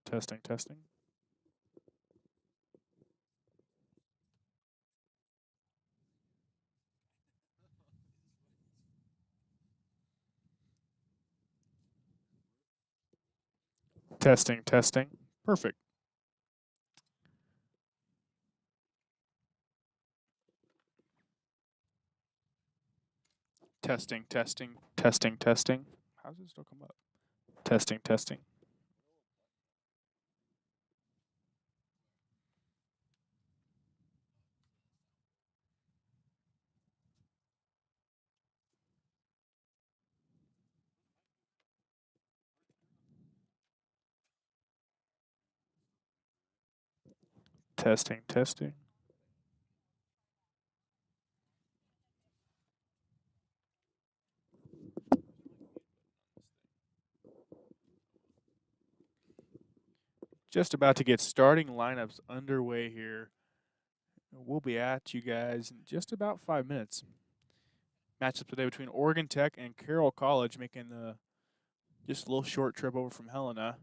Testing, testing. Testing, testing. Perfect. Testing, testing, testing, testing. How does it still come up? Testing, testing. Testing, testing. Just about to get starting lineups underway here. We'll be at you guys in just about 5 minutes. Matchup today between Oregon Tech and Carroll College, making the just a little short trip over from Helena.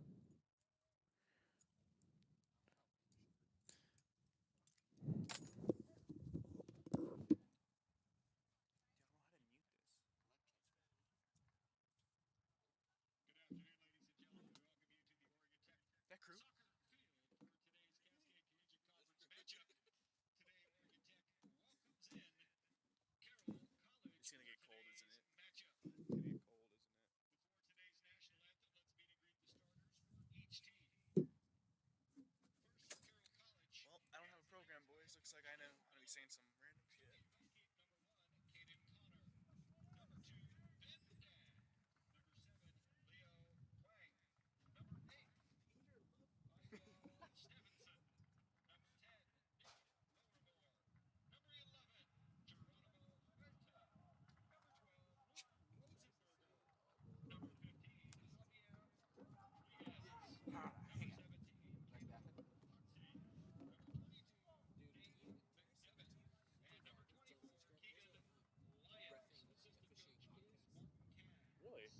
It's gonna get cold, isn't it? It's gonna get cold, isn't it? Well, I don't have a program, boys. Looks like I'm gonna be saying some random shit. Really?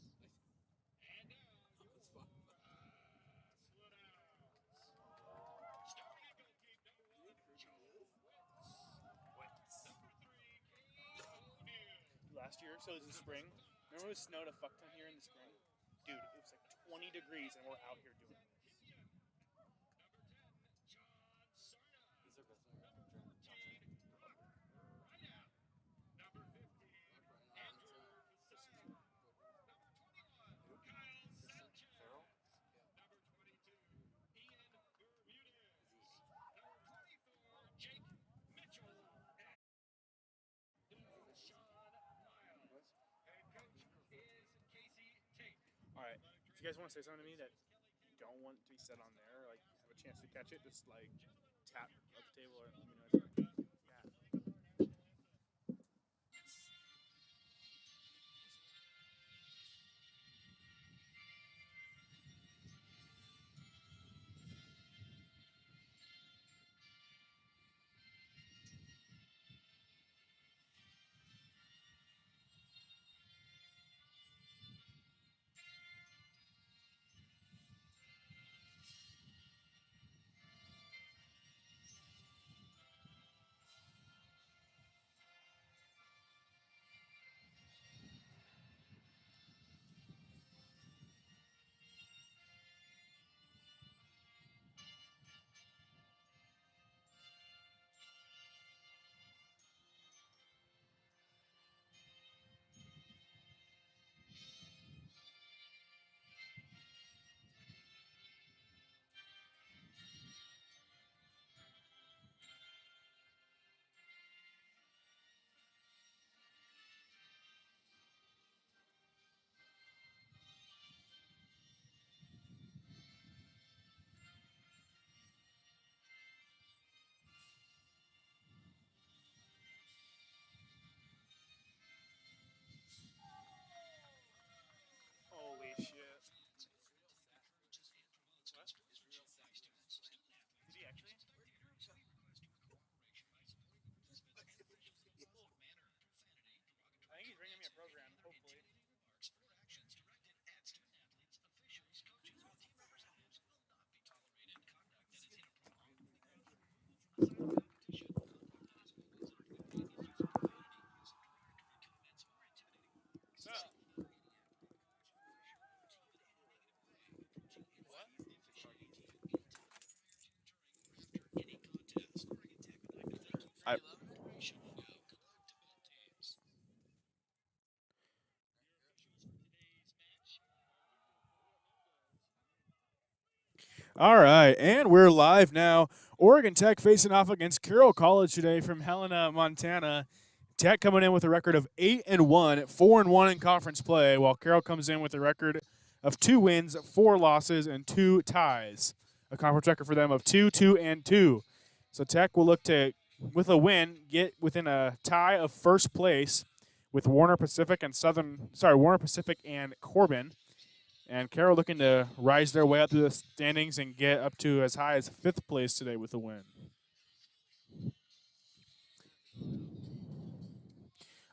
Last year, so it was the spring. Remember it snowed a fuck ton here in the spring? Dude, it was like 20 degrees and we're out here doing it. All right. If you guys want to say something to me that you don't want to be said on there, like have a chance to catch it, just like tap at the table or let me know. I, all right, and we're live now. Oregon Tech facing off against Carroll College today from Helena, Montana. Tech coming in with a record of 8-1, 4-1 in conference play, while Carroll comes in with a record of 2 wins, 4 losses, and 2 ties. A conference record for them of 2-2-2. So Tech will look to, with a win, get within a tie of first place with Warner Pacific and Warner Pacific and Corbin. And Carroll looking to rise their way up through the standings and get up to as high as 5th place today with a win.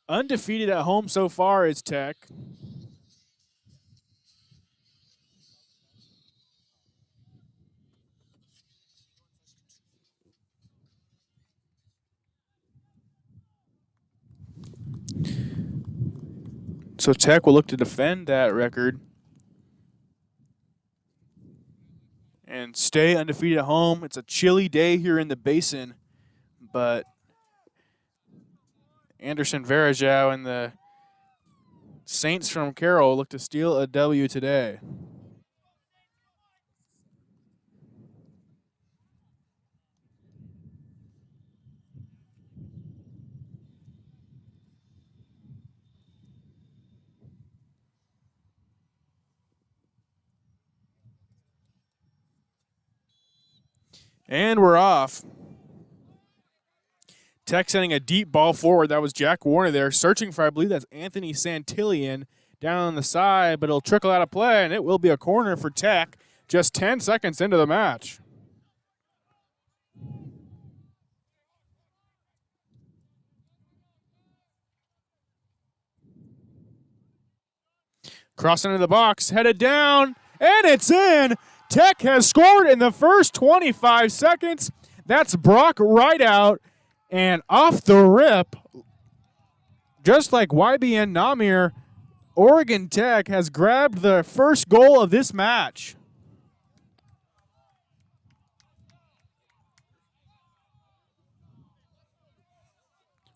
Undefeated at home so far is Tech. So Tech will look to defend that record and stay undefeated at home. It's a chilly day here in the Basin, but Anderson Varejao and the Saints from Carroll look to steal a W today. And we're off. Tech sending a deep ball forward. That was Jack Warner there, searching for, I believe that's Anthony Santillion down on the side, but it'll trickle out of play, and it will be a corner for Tech just 10 seconds into the match. Crossing into the box, headed down, and it's in. Tech has scored in the first 25 seconds. That's Brock Rideout, and off the rip, just like YBN Namir, Oregon Tech has grabbed the first goal of this match.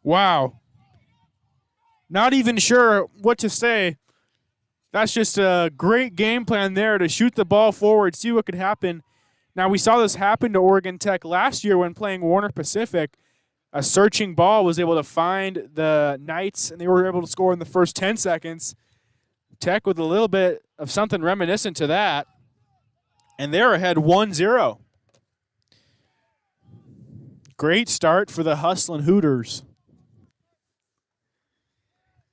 Wow. Not even sure what to say. That's just a great game plan there to shoot the ball forward, see what could happen. Now, we saw this happen to Oregon Tech last year when playing Warner Pacific. A searching ball was able to find the Knights, and they were able to score in the first 10 seconds. Tech with a little bit of something reminiscent to that, and they're ahead 1-0. Great start for the Hustlin' Hooters.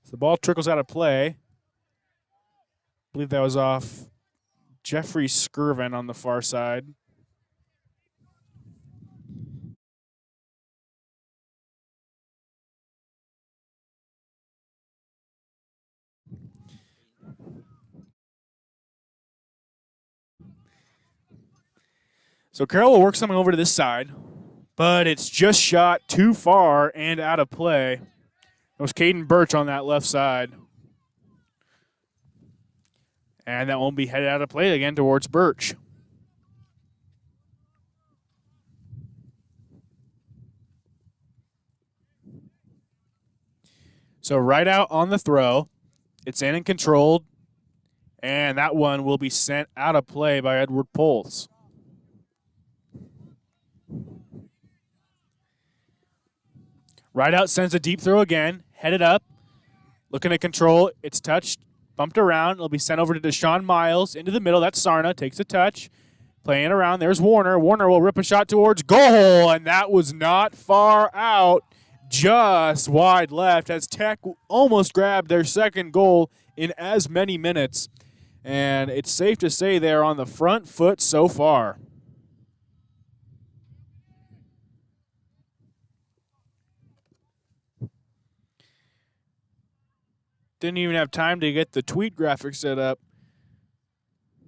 So the ball trickles out of play. I believe that was off Jeffrey Skirvin on the far side. So Carroll will work something over to this side, but it's just shot too far and out of play. It was Caden Birch on that left side. And that won't be headed out of play again towards Birch. So right out on the throw. It's in and controlled. And that one will be sent out of play by Edward Poles. Right out sends a deep throw again. Headed up. Looking to control. It's touched. Bumped around. It'll be sent over to Deshaun Miles into the middle. That's Sarna. Takes a touch. Playing around. There's Warner. Warner will rip a shot towards goal. And that was not far out. Just wide left as Tech almost grabbed their second goal in as many minutes. And it's safe to say they're on the front foot so far. Didn't even have time to get the tweet graphic set up.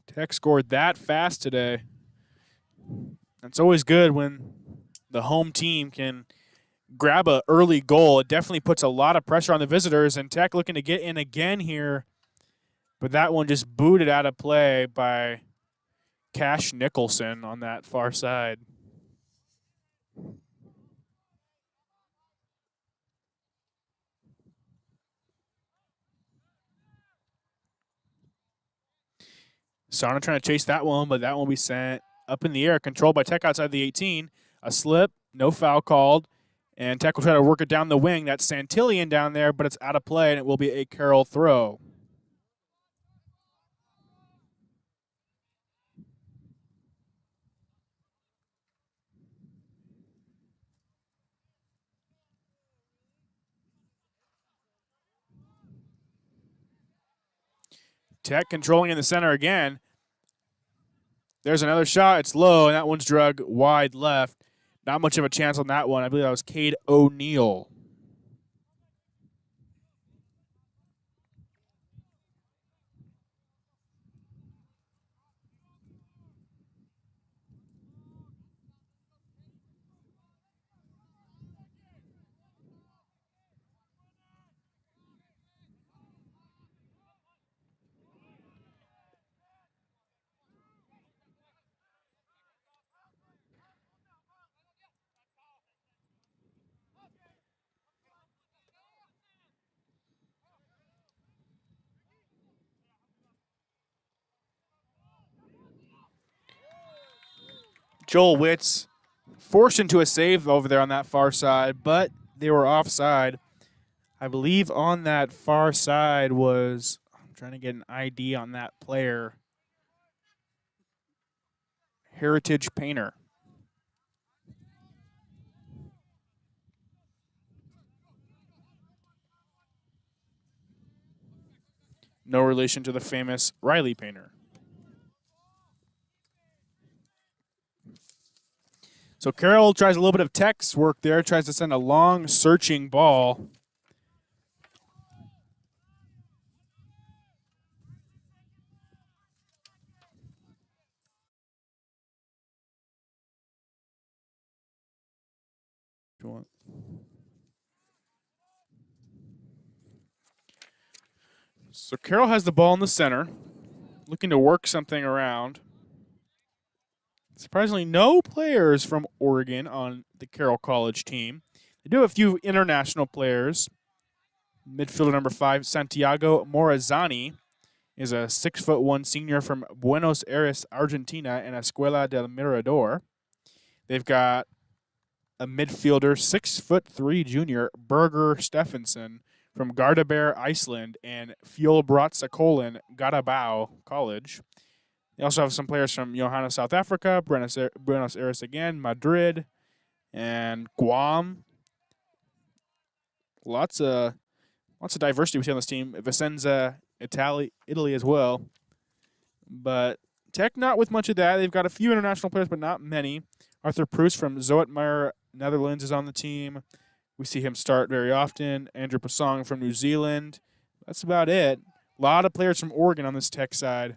Tech scored that fast today. It's always good when the home team can grab an early goal. It definitely puts a lot of pressure on the visitors, and Tech looking to get in again here. But that one just booted out of play by Cash Nicholson on that far side. Sarna trying to chase that one, but that one will be sent up in the air, controlled by Tech outside the 18. A slip, no foul called, and Tech will try to work it down the wing. That's Santillion down there, but it's out of play, and it will be a Carroll throw. Tech controlling in the center again. There's another shot. It's low, and that one's drug wide left. Not much of a chance on that one. I believe that was Cade O'Neal. Joel Witz forced into a save over there on that far side, but they were offside. I believe on that far side was, I'm trying to get an ID on that player, Heritage Painter. No relation to the famous Riley Painter. So Carroll tries a little bit of Tech's work there, tries to send a long, searching ball. So Carroll has the ball in the center, looking to work something around. Surprisingly, no players from Oregon on the Carroll College team. They do have a few international players. Midfielder number 5, Santiago Morazani, is a 6'1" senior from Buenos Aires, Argentina, and Escuela del Mirador. They've got a midfielder, 6'3" junior, Berger Stephenson from Gardabear, Iceland, and Fjolbrottsakolen, Garabao College. They also have some players from Johanna, South Africa, Buenos Aires again, Madrid, and Guam. Lots of diversity within this team. Vicenza, Italy as well. But Tech not with much of that. They've got a few international players, but not many. Arthur Proust from Zoetmeyer, Netherlands, is on the team. We see him start very often. Andrew Pasong from New Zealand. That's about it. A lot of players from Oregon on this Tech side.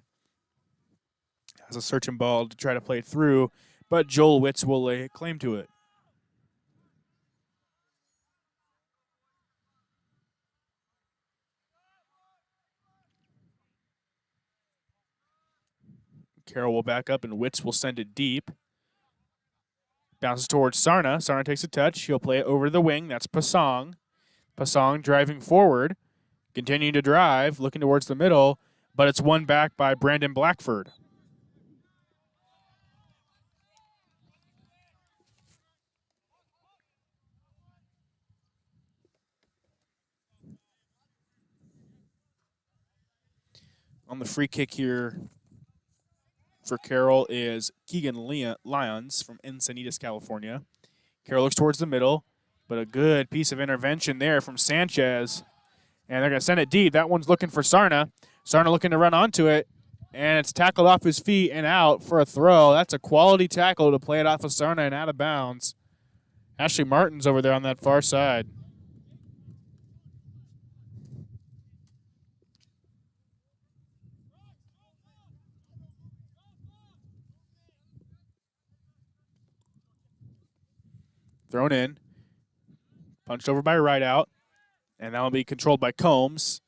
Has a searching ball to try to play it through, but Joel Witz will lay claim to it. Carroll will back up, and Witz will send it deep. Bounces towards Sarna. Sarna takes a touch. He'll play it over the wing. That's Pasong. Pasong driving forward, continuing to drive, looking towards the middle, but it's won back by Brandon Blackford. On the free kick here for Carroll is Keegan Lyons from Encinitas, California. Carroll looks towards the middle, but a good piece of intervention there from Sanchez. And they're going to send it deep. That one's looking for Sarna. Sarna looking to run onto it, and it's tackled off his feet and out for a throw. That's a quality tackle to play it off of Sarna and out of bounds. Ashley Martin's over there on that far side. Thrown in. Punched over by Rideout. And that will be controlled by Combs.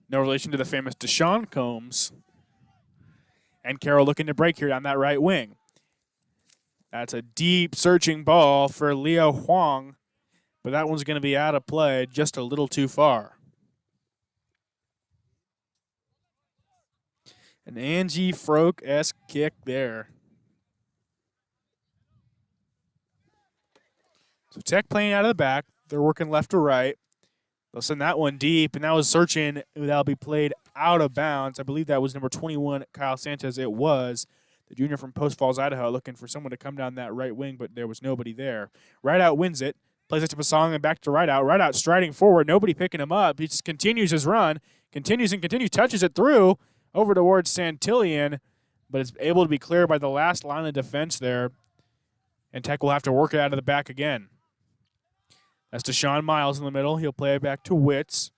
No relation to the famous Deshaun Combs. And Carroll looking to break here on that right wing. That's a deep searching ball for Leo Huang, but that one's going to be out of play just a little too far. An Angie Froke-esque kick there. So Tech playing out of the back. They're working left to right. They'll send that one deep, and that was searching. That'll be played out of bounds. I believe that was number 21, Kyle Sanchez. It was the junior from Post Falls, Idaho, looking for someone to come down that right wing, but there was nobody there. Rideout wins it, plays it to Pasong and back to Rideout. Rideout striding forward, nobody picking him up. He just continues his run, continues, touches it through over towards Santillan, but it's able to be cleared by the last line of defense there, and Tech will have to work it out of the back again. That's Deshaun Miles in the middle. He'll play it back to Witz.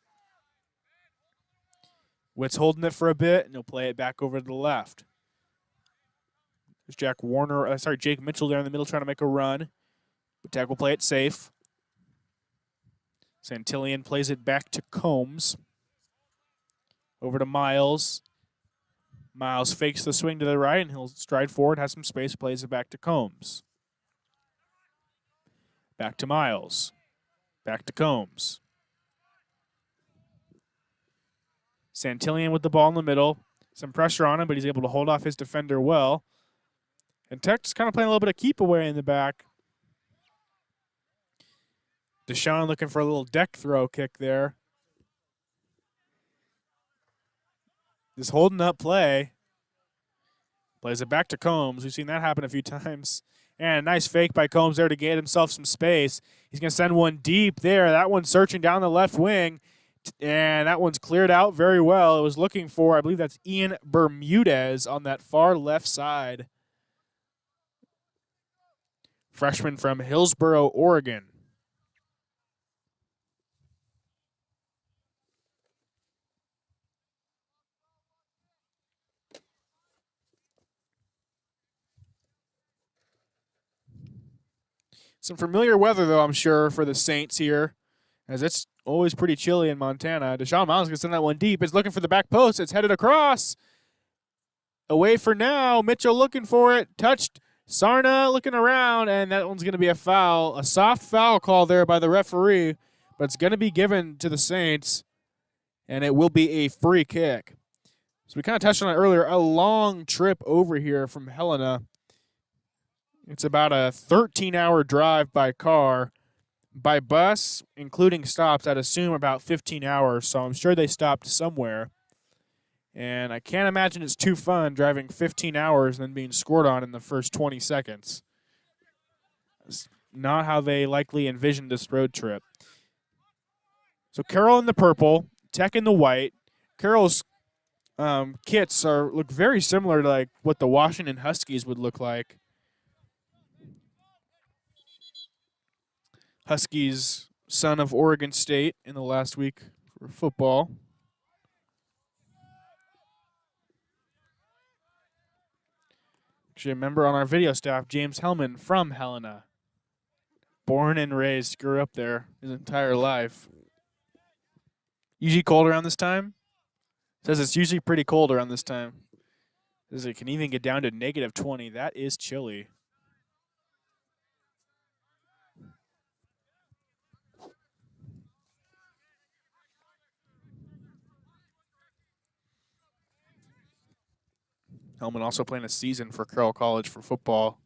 Witz holding it for a bit, and he'll play it back over to the left. There's Jake Mitchell there in the middle trying to make a run. But Tech will play it safe. Santillan plays it back to Combs. Over to Miles. Miles fakes the swing to the right, and he'll stride forward, has some space, plays it back to Combs. Back to Miles. Back to Combs. Santillan with the ball in the middle. Some pressure on him, but he's able to hold off his defender well. And Tech's kind of playing a little bit of keep away in the back. Deshaun looking for a little deck throw kick there. Just holding up play. Plays it back to Combs. We've seen that happen a few times. And a nice fake by Combs there to get himself some space. He's going to send one deep there. That one's searching down the left wing. And that one's cleared out very well. It was looking for, I believe that's Ian Bermudez on that far left side. Freshman from Hillsboro, Oregon. Some familiar weather, though, I'm sure, for the Saints here, as it's always pretty chilly in Montana. Deshaun Miles going to send that one deep. It's looking for the back post. It's headed across. Away for now. Mitchell looking for it. Touched. Sarna looking around, and that one's going to be a foul. A soft foul call there by the referee, but it's going to be given to the Saints, and it will be a free kick. So we kind of touched on it earlier. A long trip over here from Helena. It's about a 13-hour drive by car. By bus, including stops, I'd assume about 15 hours, so I'm sure they stopped somewhere. And I can't imagine it's too fun driving 15 hours and then being scored on in the first 20 seconds. It's not how they likely envisioned this road trip. So Carroll in the purple, Tech in the white. Carroll's kits look very similar to like what the Washington Huskies would look like. Huskies, son of Oregon State in the last week for football. Actually, a member on our video staff, James Hellman from Helena. Born and raised, grew up there his entire life. Usually cold around this time? Says it's usually pretty cold around this time. Says it can even get down to -20. That is chilly. Hellman also playing a season for Carroll College for football.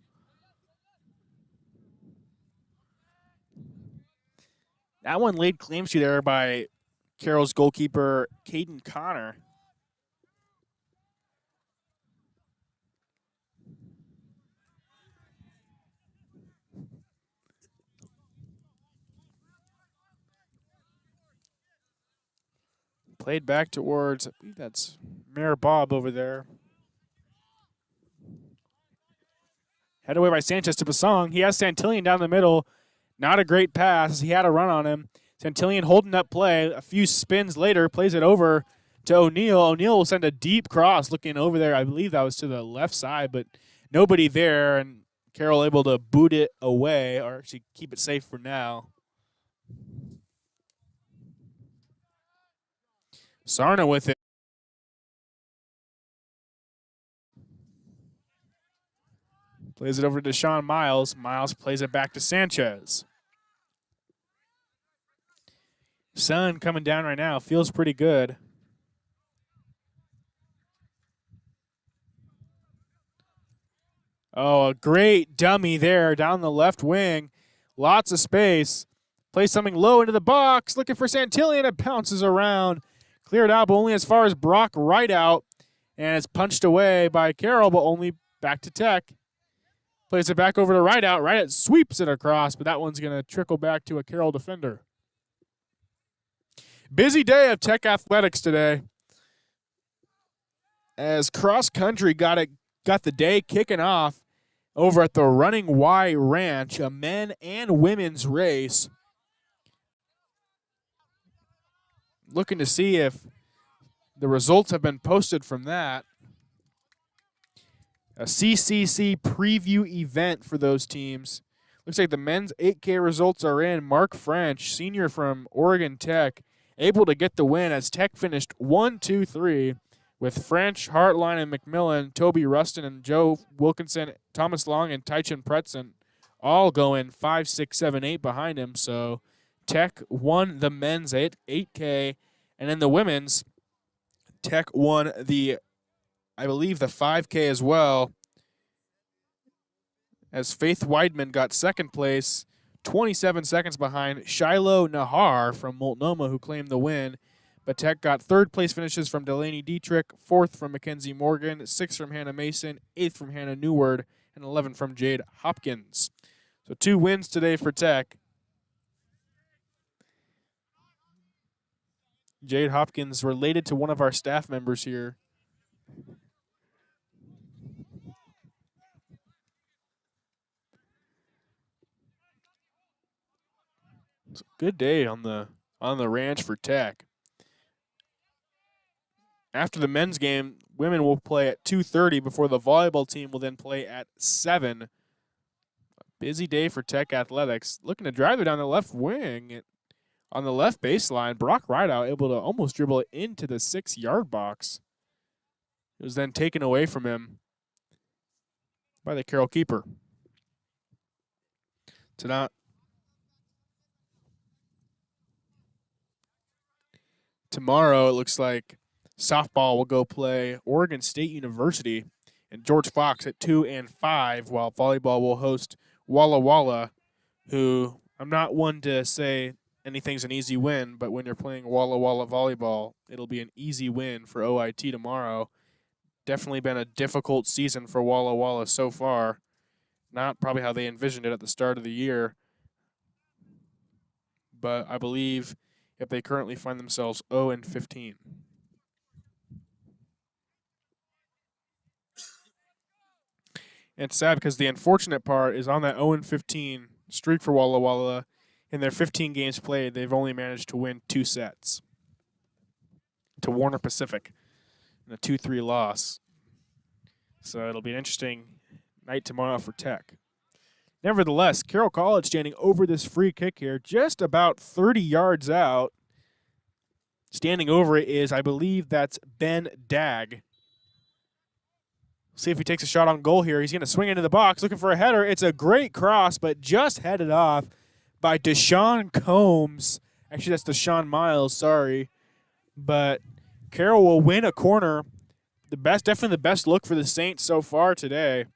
That one laid claims to there by Carroll's goalkeeper, Caden Connor. Played back towards, I believe that's Mayor Bob over there. Head away by Sanchez to Pasong. He has Santillan down the middle. Not a great pass. He had a run on him. Santillan holding up play. A few spins later, plays it over to O'Neal. O'Neal will send a deep cross looking over there. I believe that was to the left side, but nobody there, and Carroll able to boot it away, or actually keep it safe for now. Sarna with it. Plays it over to Deshaun Miles. Miles plays it back to Sanchez. Sun coming down right now. Feels pretty good. Oh, a great dummy there down the left wing. Lots of space. Plays something low into the box. Looking for Santillan. It bounces around. Cleared out, but only as far as Brock Rideout. And it's punched away by Carroll, but only back to Tech. Plays it back over to Rideout. Rideout sweeps it across, but that one's going to trickle back to a Carroll defender. Busy day of Tech athletics today, as cross country got the day kicking off over at the Running Y Ranch, a men and women's race. Looking to see if the results have been posted from that. A CCC preview event for those teams. Looks like the men's 8K results are in. Mark French, senior from Oregon Tech, able to get the win as Tech finished 1-2-3 with French, Hartline, and McMillan, Toby Rustin, and Joe Wilkinson, Thomas Long, and Tychin Pretzen all going 5, 6, 7, 8 behind him. So Tech won the men's 8K, and then the women's, Tech won I believe the 5K as well, as Faith Weidman got second place, 27 seconds behind Shiloh Nahar from Multnomah, who claimed the win. But Tech got third place finishes from Delaney Dietrich, fourth from Mackenzie Morgan, sixth from Hannah Mason, eighth from Hannah Neward, and 11 from Jade Hopkins. So 2 wins today for Tech. Jade Hopkins related to one of our staff members here. It's a good day on the ranch for Tech. After the men's game, women will play at 2:30 before the volleyball team will then play at 7. A busy day for Tech athletics. Looking to drive it down the left wing. On the left baseline, Brock Rideout able to almost dribble it into the 6-yard box. It was then taken away from him by the Carroll keeper. Tomorrow, it looks like softball will go play Oregon State University and George Fox at 2 and 5, while volleyball will host Walla Walla, who I'm not one to say anything's an easy win, but when you're playing Walla Walla volleyball, it'll be an easy win for OIT tomorrow. Definitely been a difficult season for Walla Walla so far. Not probably how they envisioned it at the start of the year, but I believe if they currently find themselves 0 and 15. And it's sad because the unfortunate part is on that 0 and 15 streak for Walla Walla. In their 15 games played, they've only managed to win 2 sets to Warner Pacific in a 2-3 loss. So it'll be an interesting night tomorrow for Tech. Nevertheless, Carroll College standing over this free kick here, just about 30 yards out. Standing over it is, I believe that's Ben Dagg. See if he takes a shot on goal here. He's going to swing into the box, looking for a header. It's a great cross, but just headed off by Deshaun Combs. Actually, that's Deshaun Miles, sorry. But Carroll will win a corner. Definitely the best look for the Saints so far today.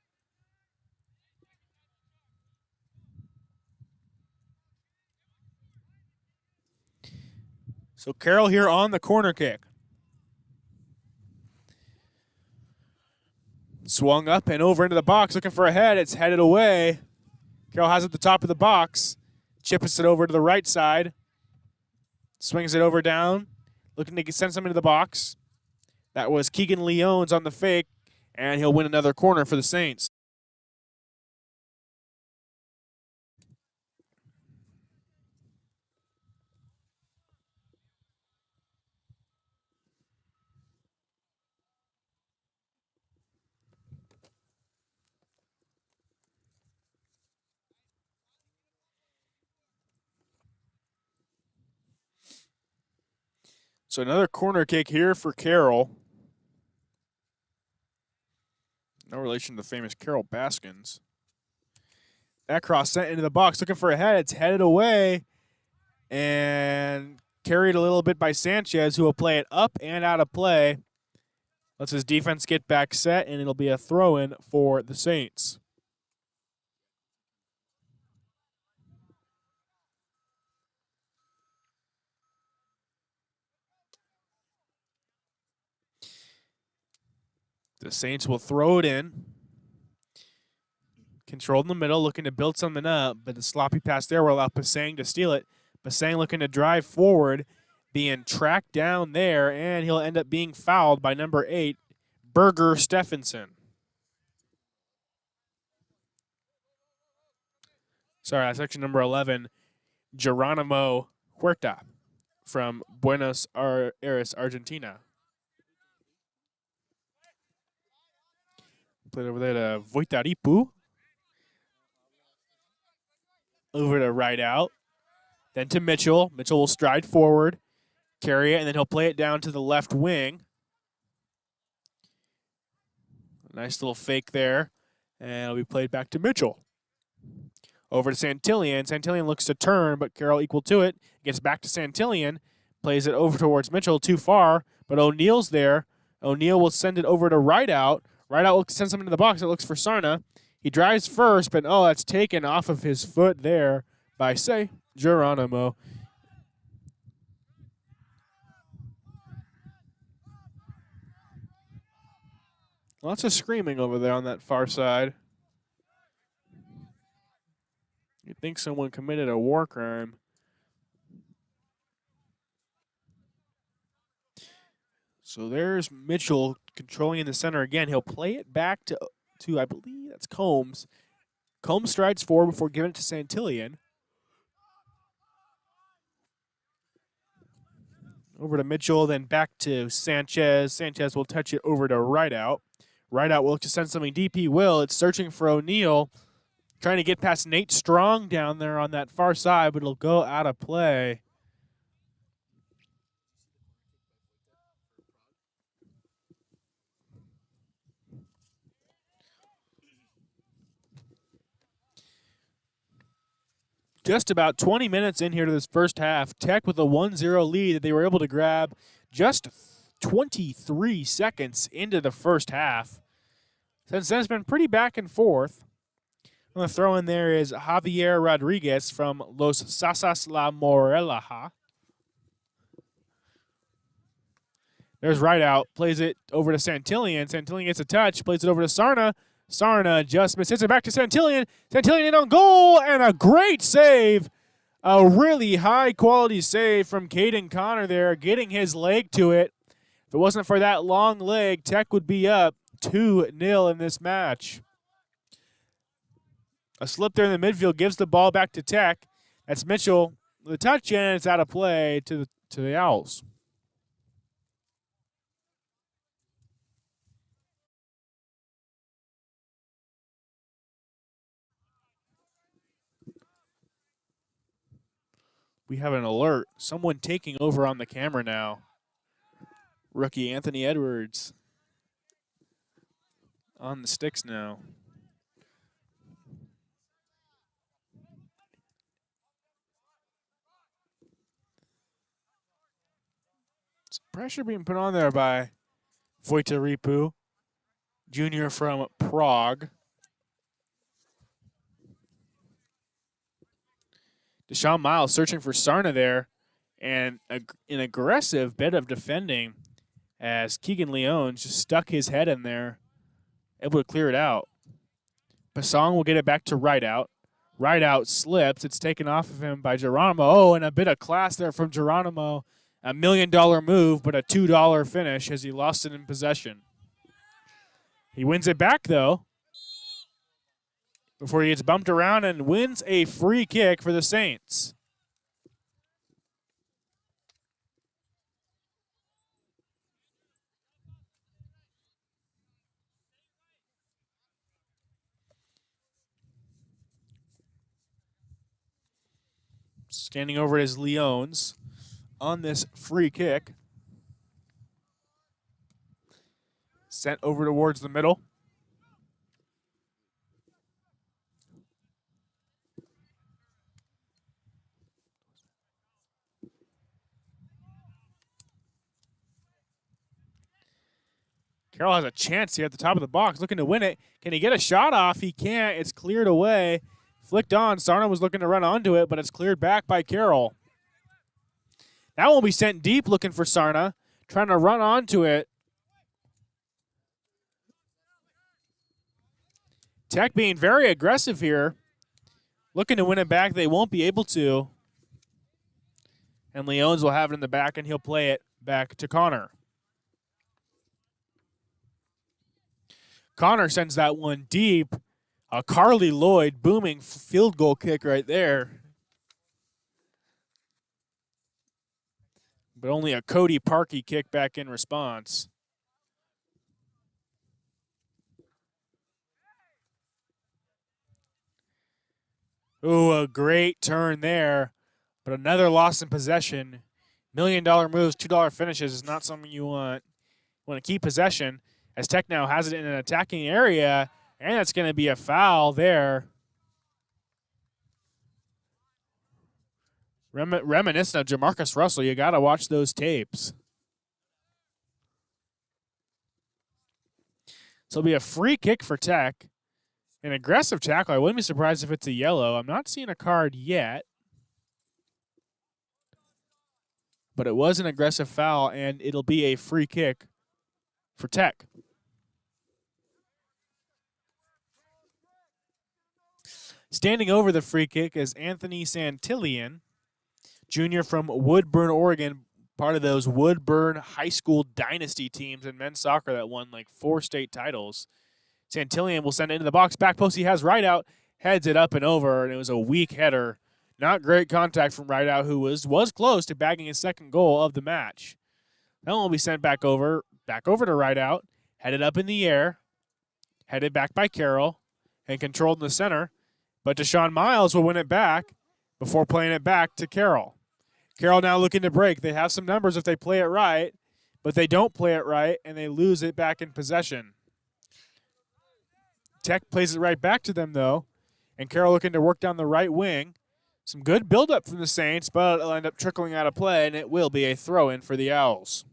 So Carroll here on the corner kick. Swung up and over into the box, looking for a head. It's headed away. Carroll has it at the top of the box. Chips it over to the right side. Swings it over down. Looking to send something to the box. That was Keegan Leones on the fake, and he'll win another corner for the Saints. So another corner kick here for Carroll. No relation to the famous Carol Baskins. That cross sent into the box, looking for a head. It's headed away and carried a little bit by Sanchez, who will play it up and out of play. Lets his defense get back set, and it'll be a throw-in for the Saints. The Saints will throw it in. Controlled in the middle, looking to build something up, but the sloppy pass there will allow Pasang to steal it. Pasang looking to drive forward, being tracked down there, and he'll end up being fouled by number 8, Berger Stephenson. Sorry, that's actually number 11, Geronimo Huerta from Buenos Aires, Argentina. Played over there to Voitaripu. Over to right out. Then to Mitchell. Mitchell will stride forward, carry it, and then he'll play it down to the left wing. Nice little fake there. And it'll be played back to Mitchell. Over to Santillan. Santillan looks to turn, but Carroll equal to it. Gets back to Santillan. Plays it over towards Mitchell, too far. But O'Neill's there. O'Neill will send it over to right out. Right out will send something to the box. It looks for Sarna. He drives first, but that's taken off of his foot there by, say, Geronimo. Lots of screaming over there on that far side. You'd think someone committed a war crime. So there's Mitchell controlling in the center again. He'll play it back to I believe that's Combs. Combs strides forward before giving it to Santillan. Over to Mitchell, then back to Sanchez. Sanchez will touch it over to right out. Right out will look to send something deep. He will. It's searching for O'Neill. Trying to get past Nate Strong down there on that far side, but it'll go out of play. Just about 20 minutes in here to this first half. Tech with a 1-0 lead that they were able to grab just 23 seconds into the first half. Since then, it's been pretty back and forth. I'm going to throw in there is Javier Rodriguez from Los Sasas La Morelaja. There's right out. Plays it over to Santillan. Santillan gets a touch. Plays it over to Sarna. Sarna just misses it back to Santillan. Santillan in on goal, and a great save. A really high-quality save from Caden Connor there, getting his leg to it. If it wasn't for that long leg, Tech would be up 2-0 in this match. A slip there in the midfield gives the ball back to Tech. That's Mitchell. The touch in, it's out of play to the Owls. We have an alert. Someone taking over on the camera now. Rookie Anthony Edwards on the sticks now. Some pressure being put on there by Voitaripu, junior from Prague. Deshaun Miles searching for Sarna there, and an aggressive bit of defending as Keegan Leone just stuck his head in there, able to clear it out. Pasang will get it back to right out. Right out slips. It's taken off of him by Geronimo. Oh, and a bit of class there from Geronimo. $1 million move, but a $2 finish as he lost it in possession. He wins it back, though, before he gets bumped around and wins a free kick for the Saints. Standing over his Leones on this free kick. Sent over towards the middle. Carroll has a chance here at the top of the box, looking to win it. Can he get a shot off? He can't. It's cleared away. Flicked on. Sarna was looking to run onto it, but it's cleared back by Carroll. That will be sent deep looking for Sarna, trying to run onto it. Tech being very aggressive here. Looking to win it back. They won't be able to. And Leones will have it in the back, and he'll play it back to Connor. Connor sends that one deep. A Carly Lloyd booming field goal kick right there. But only a Cody Parkey kick back in response. Ooh, a great turn there. But another loss in possession. $1 million moves, $2 finishes is not something you want. You want to keep possession, as Tech now has it in an attacking area, and that's going to be a foul there. Reminiscent of Jamarcus Russell. You got to watch those tapes. So it'll be a free kick for Tech. An aggressive tackle. I wouldn't be surprised if it's a yellow. I'm not seeing a card yet. But it was an aggressive foul, and it'll be a free kick for Tech. Standing over the free kick is Anthony Santillian, junior from Woodburn, Oregon, part of those Woodburn high school dynasty teams in men's soccer that won like 4 state titles. Santillian will send it into the box. Back post, he has Rideout, heads it up and over, and it was a weak header. Not great contact from Rideout, who was close to bagging his second goal of the match. That one will be sent back over to Rideout, headed up in the air, headed back by Carroll, and controlled in the center. But Deshaun Miles will win it back before playing it back to Carroll. Carroll now looking to break. They have some numbers if they play it right, but they don't play it right, and they lose it back in possession. Tech plays it right back to them, though, and Carroll looking to work down the right wing. Some good buildup from the Saints, but it'll end up trickling out of play, and it will be a throw-in for the Owls.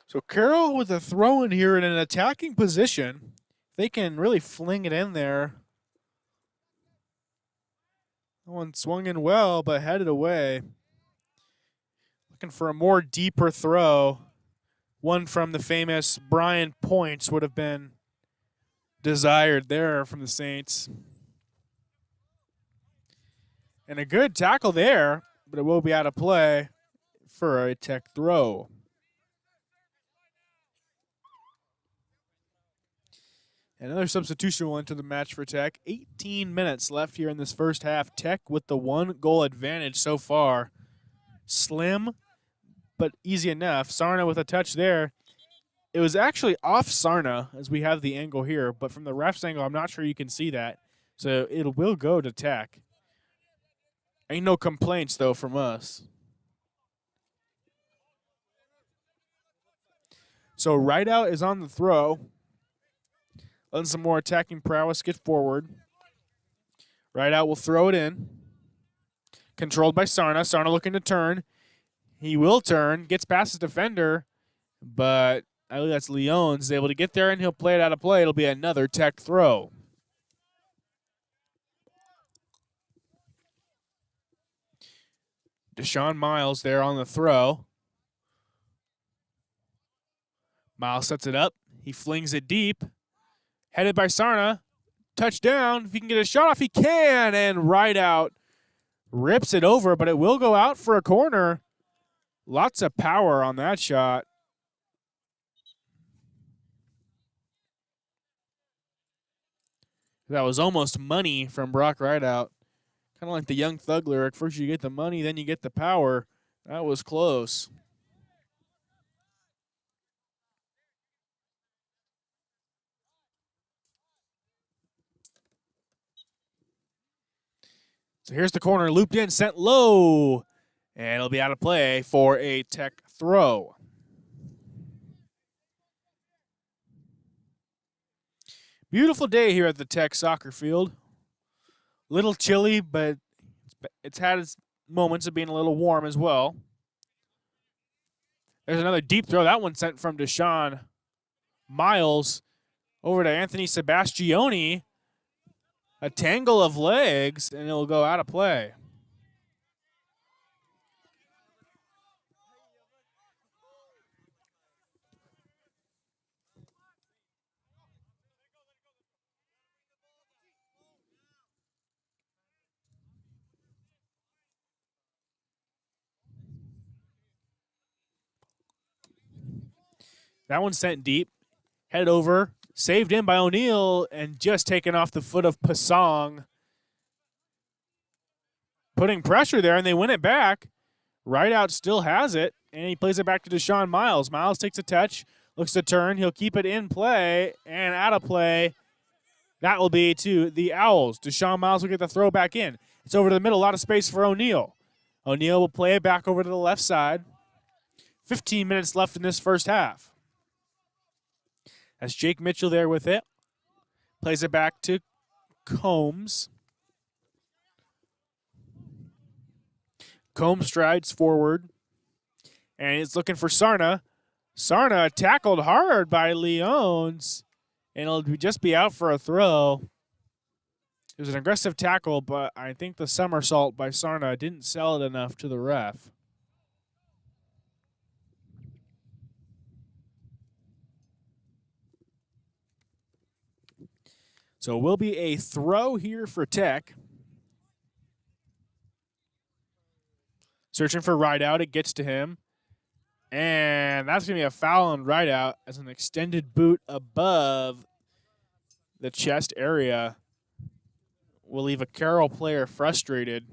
So Carroll with a throw in here in an attacking position. They can really fling it in there. That one swung in well, but headed away. Looking for a more deeper throw. One from the famous Brian Points would have been desired there from the Saints. And a good tackle there, but it will be out of play for a Tech throw. Another substitution will enter the match for Tech. 18 minutes left here in this first half. Tech with the 1-goal advantage so far. Slim, but easy enough. Sarna with a touch there. It was actually off Sarna, as we have the angle here, but from the ref's angle, I'm not sure you can see that. So it will go to Tech. Ain't no complaints, though, from us. So Rideout is on the throw. Letting some more attacking prowess get forward. Rideout will throw it in. Controlled by Sarna. Sarna looking to turn. He will turn. Gets past his defender. But I believe that's Leones. Able to get there, and he'll play it out of play. It'll be another Tech throw. Deshaun Miles there on the throw. Miles sets it up. He flings it deep. Headed by Sarna. touchdown. If he can get a shot off, he can. And Rideout rips it over, but it will go out for a corner. Lots of power on that shot. That was almost money from Brock Rideout. Kind of like the Young Thug lyric. First you get the money, then you get the power. That was close. So here's the corner, looped in, sent low. And it'll be out of play for a Tech throw. Beautiful day here at the Tech soccer field. Little chilly, but it's had its moments of being a little warm as well. There's another deep throw. That one sent from Deshaun Miles over to Anthony Sebastioni. A tangle of legs, and it'll go out of play. That one sent deep, headed over, saved in by O'Neal, and just taken off the foot of Pasong. Putting pressure there, and they win it back. Rideout still has it, and he plays it back to Deshaun Miles. Miles takes a touch, looks to turn. He'll keep it in play and out of play. That will be to the Owls. Deshaun Miles will get the throw back in. It's over to the middle, a lot of space for O'Neal. O'Neal will play it back over to the left side. 15 minutes left in this first half. That's Jake Mitchell there with it. Plays it back to Combs. Combs strides forward. And he's looking for Sarna. Sarna tackled hard by Leones. And it'll just be out for a throw. It was an aggressive tackle, but I think the somersault by Sarna didn't sell it enough to the ref. So it will be a throw here for Tech. Searching for Rideout. It gets to him. And that's going to be a foul on Rideout as an extended boot above the chest area will leave a Carroll player frustrated.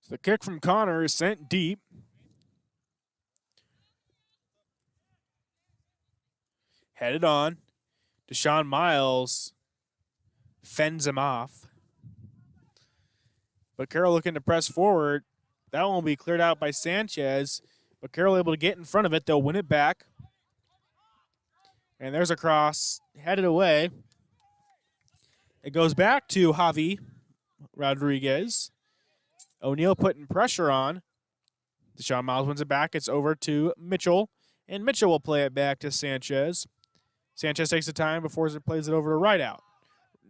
So the kick from Connor is sent deep. Headed on. Deshaun Miles fends him off. But Carroll looking to press forward. That one will be cleared out by Sanchez. But Carroll able to get in front of it. They'll win it back. And there's a cross headed away. It goes back to Javi Rodriguez. O'Neal putting pressure on. Deshaun Miles wins it back. It's over to Mitchell. And Mitchell will play it back to Sanchez. Sanchez takes the time before he plays it over to Rideout.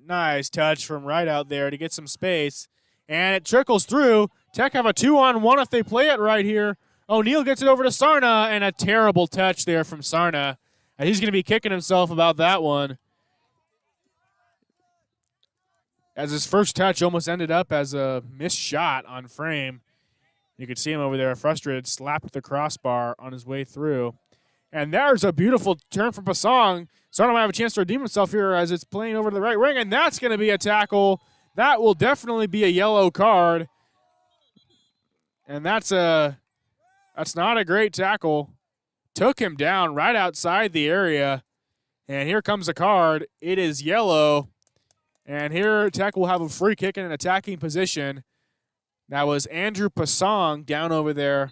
Nice touch from Rideout there to get some space. And it trickles through. Tech have a 2-on-1 if they play it right here. O'Neal gets it over to Sarna, and a terrible touch there from Sarna. And he's going to be kicking himself about that one. As his first touch almost ended up as a missed shot on frame. You could see him over there frustrated, slapped the crossbar on his way through. And there's a beautiful turn from Pasong. Sarna might have a chance to redeem himself here as it's playing over to the right wing, and that's going to be a tackle. That will definitely be a yellow card. And that's not a great tackle. Took him down right outside the area. And here comes a card. It is yellow. And here Tech will have a free kick in an attacking position. That was Andrew Pasong down over there.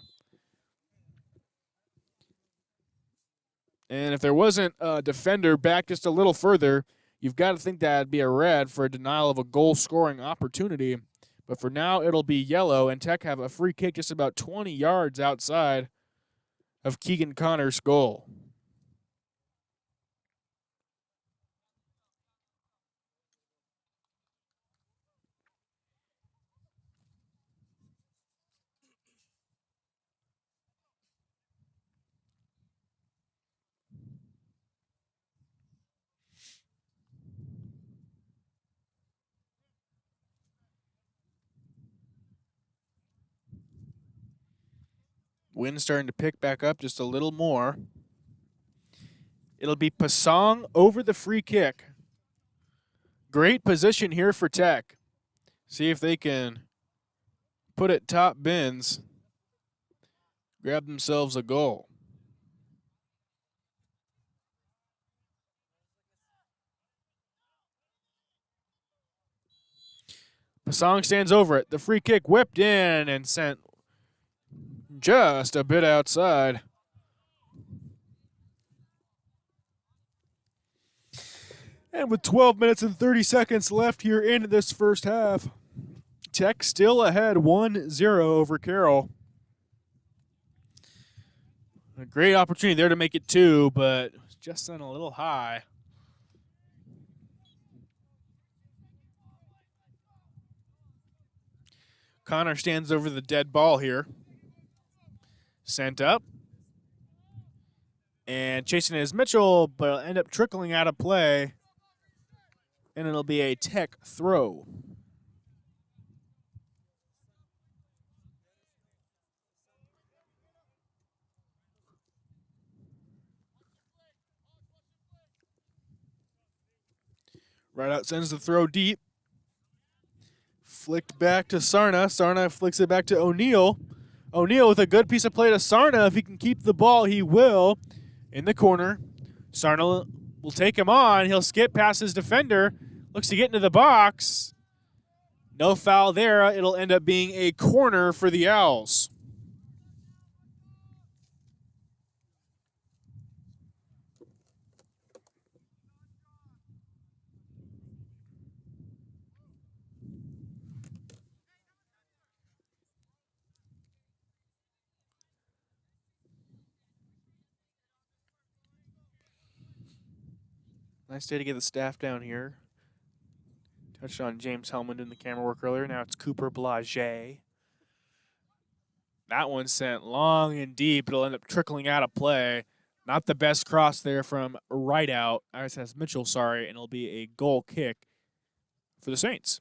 And if there wasn't a defender back just a little further, you've got to think that would be a red for a denial of a goal-scoring opportunity. But for now, it'll be yellow, and Tech have a free kick just about 20 yards outside of Keegan Connor's goal. Wind's starting to pick back up just a little more. It'll be Pasong over the free kick. Great position here for Tech. See if they can put it top bins, grab themselves a goal. Pasong stands over it. The free kick whipped in and sent just a bit outside. And with 12 minutes and 30 seconds left here in this first half, Tech still ahead 1-0 over Carroll. A great opportunity there to make it 2, but just on a little high. Connor stands over the dead ball here. Sent up. And chasing it is Mitchell, but it'll end up trickling out of play. And it'll be a Tech throw. Right out sends the throw deep. Flicked back to Sarna. Sarna flicks it back to O'Neal. O'Neal with a good piece of play to Sarna. If he can keep the ball, he will. In the corner. Sarna will take him on. He'll skip past his defender. Looks to get into the box. No foul there. It'll end up being a corner for the Owls. Nice day to get the staff down here. Touched on James Hellman in the camera work earlier. Now it's Cooper Blage. That one sent long and deep. It'll end up trickling out of play. Not the best cross there from right out. ISS Mitchell, sorry. And it'll be a goal kick for the Saints.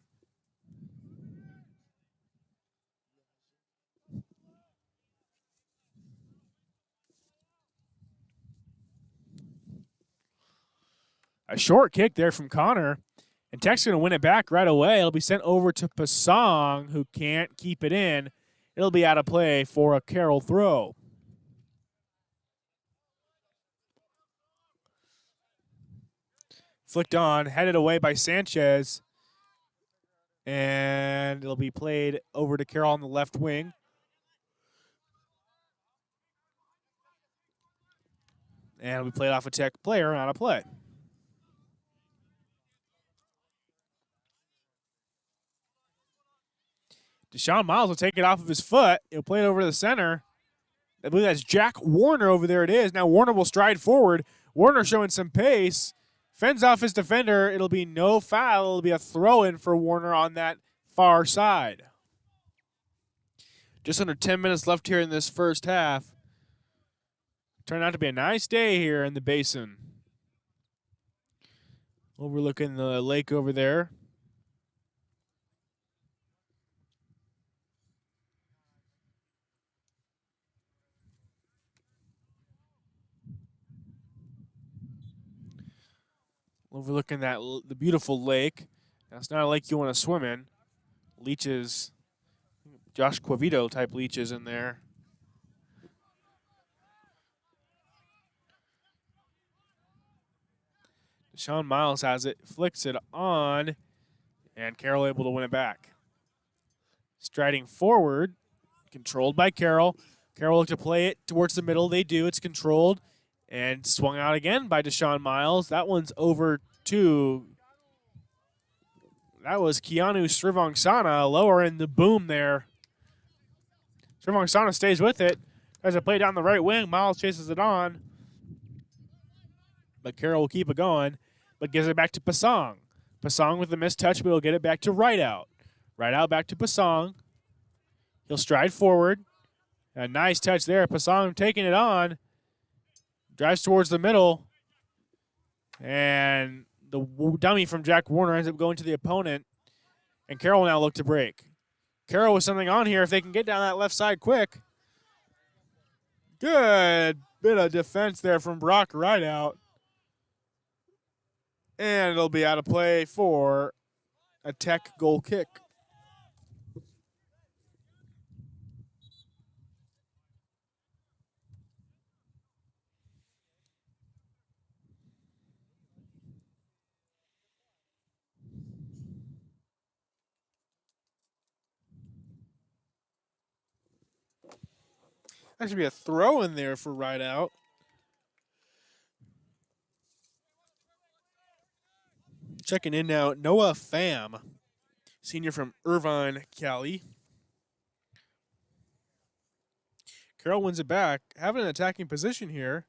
A short kick there from Connor. And Tech's going to win it back right away. It'll be sent over to Pasong, who can't keep it in. It'll be out of play for a Carroll throw. Flicked on, headed away by Sanchez. And it'll be played over to Carroll on the left wing. And it'll be played off a Tech player and out of play. Deshaun Miles will take it off of his foot. He'll play it over to the center. I believe that's Jack Warner over there. It is. Now Warner will stride forward. Warner showing some pace. Fends off his defender. It'll be no foul. It'll be a throw-in for Warner on that far side. Just under 10 minutes left here in this first half. Turned out to be a nice day here in the basin. Overlooking the lake over there. Overlooking the beautiful lake. Now, it's not a lake you want to swim in. Leeches, Josh Quavito type leeches in there. Deshaun Miles has it, flicks it on, and Carroll able to win it back. Striding forward, controlled by Carroll. Carroll looked to play it towards the middle. They do. It's controlled. And swung out again by Deshaun Miles. That one's over to, that was Keanu Srivangsana, lower in the boom there. Srivangsana stays with it. As it play down the right wing, Miles chases it on. But Carroll will keep it going, but gives it back to Pasong. Pasong with the missed touch, but he'll get it back to right out. Right out back to Pasong. He'll stride forward. A nice touch there. Pasong taking it on. Drives towards the middle, and the dummy from Jack Warner ends up going to the opponent, and Carroll now look to break. Carroll with something on here. If they can get down that left side quick, Good bit of defense there from Brock Rideout. And it'll be out of play for a Tech goal kick. That should be a throw in there for Rideout. Checking in now, Noah Pham, senior from Irvine, Cali. Carroll wins it back. Having an attacking position here.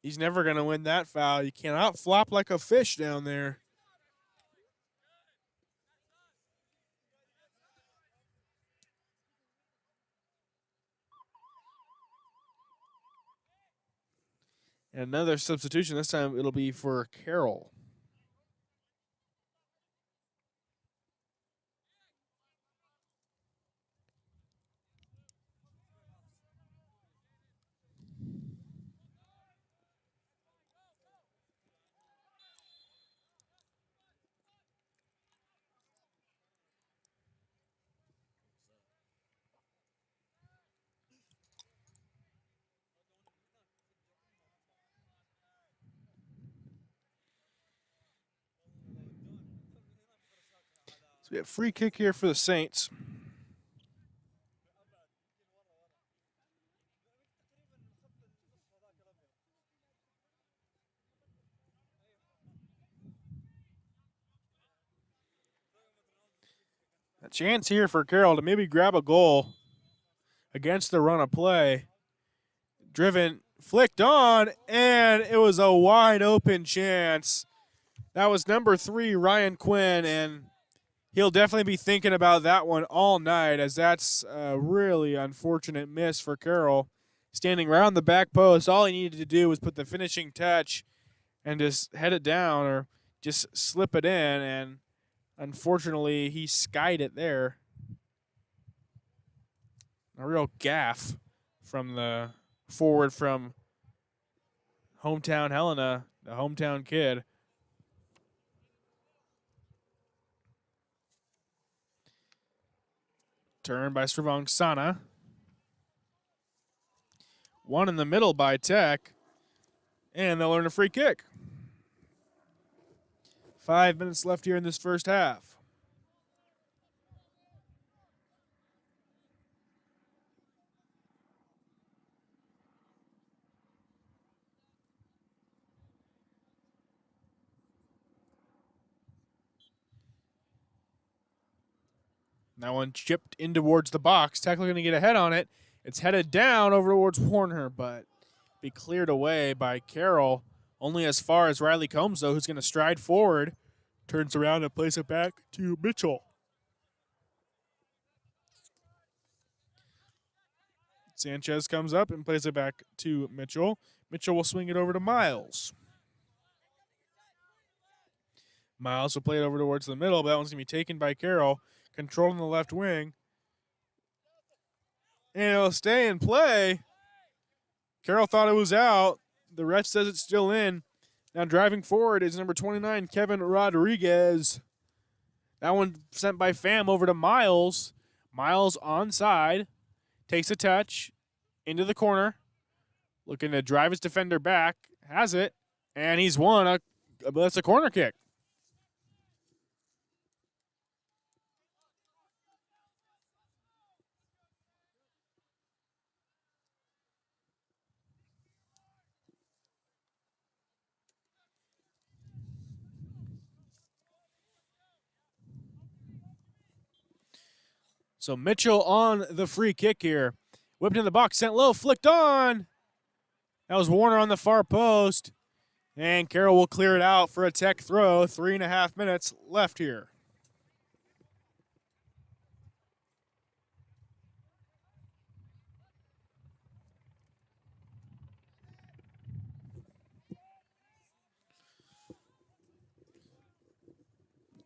He's never going to win that foul. You cannot flop like a fish down there. And another substitution. This time it'll be for Carroll. So we have free kick here for the Saints. A chance here for Carroll to maybe grab a goal against the run of play. Driven, flicked on, and it was a wide open chance. That was number 3, Ryan Quinn, and he'll definitely be thinking about that one all night, as that's a really unfortunate miss for Carroll. Standing right on the back post, all he needed to do was put the finishing touch and just head it down or just slip it in, and unfortunately he skied it there. A real gaffe from the forward from hometown Helena, the hometown kid. Turn by Stravong Sana. One in the middle by Tech. And they'll earn a free kick. 5 minutes left here in this first half. That one chipped in towards the box. Tech looking to get ahead on it. It's headed down over towards Warner, but be cleared away by Carroll. Only as far as Riley Combs, though, who's going to stride forward. Turns around and plays it back to Mitchell. Sanchez comes up and plays it back to Mitchell. Mitchell will swing it over to Miles. Miles will play it over towards the middle, but that one's going to be taken by Carroll. Controlling the left wing. And it'll stay in play. Carroll thought it was out. The ref says it's still in. Now driving forward is number 29, Kevin Rodriguez. That one sent by Pham over to Miles. Miles onside. Takes a touch into the corner. Looking to drive his defender back. Has it. And he's won. That's a corner kick. So Mitchell on the free kick here. Whipped in the box, sent low, flicked on. That was Warner on the far post. And Carroll will clear it out for a Tech throw. 3.5 minutes left here.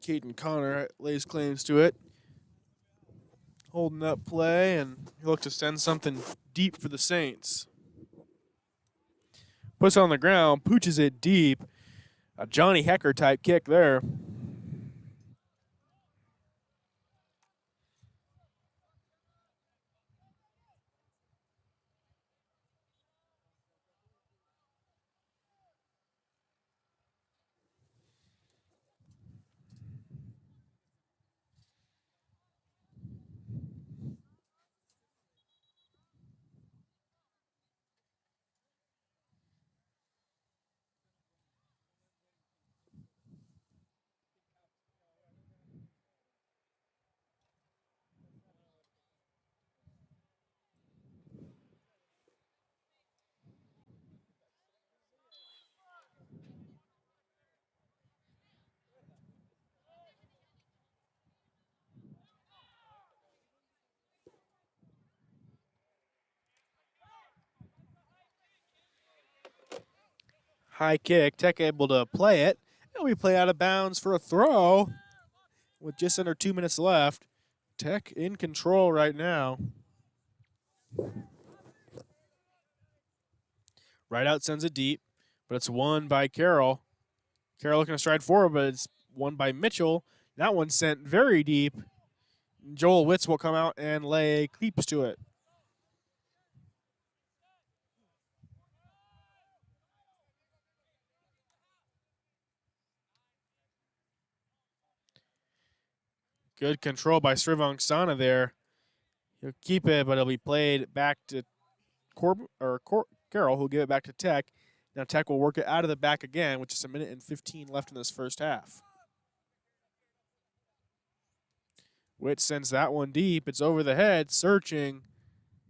Caden Connor lays claims to it. holding up play, and he looked to send something deep for the Saints. Puts it on the ground, pooches it deep. A Johnny Hecker type kick there. High kick. Tech able to play it. And we play out of bounds for a throw with just under 2 minutes left. Tech in control right now. Right out sends it deep, but it's won by Carroll. Carroll looking to stride forward, but it's won by Mitchell. That one sent very deep. Joel Witz will come out and lay cleats to it. Good control by Srivang Sana there. He'll keep it, but it'll be played back to Carroll, who'll give it back to Tech. Now Tech will work it out of the back again, with just 1:15 left in this first half. Witt sends that one deep. It's over the head, searching,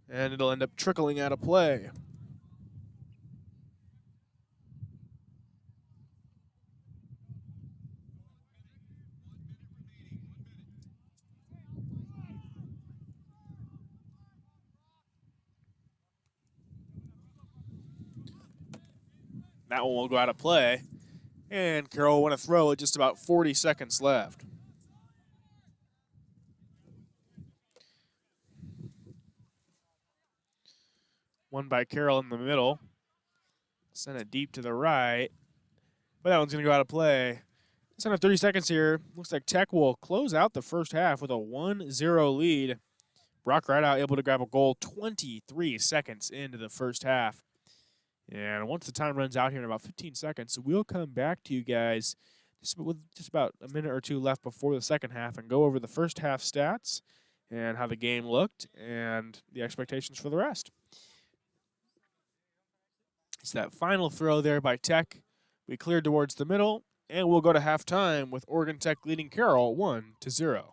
and it'll end up trickling out of play. That one will go out of play. And Carroll will want to throw with just about 40 seconds left. One by Carroll in the middle. Send it deep to the right. But that one's going to go out of play. Just under 30 seconds here. Looks like Tech will close out the first half with a 1-0 lead. Brock Rideout able to grab a goal 23 seconds into the first half. And once the time runs out here in about 15 seconds, we'll come back to you guys with just about a minute or two left before the second half and go over the first half stats and how the game looked and the expectations for the rest. It's that final throw there by Tech. We cleared towards the middle, and we'll go to halftime with Oregon Tech leading Carroll 1-0.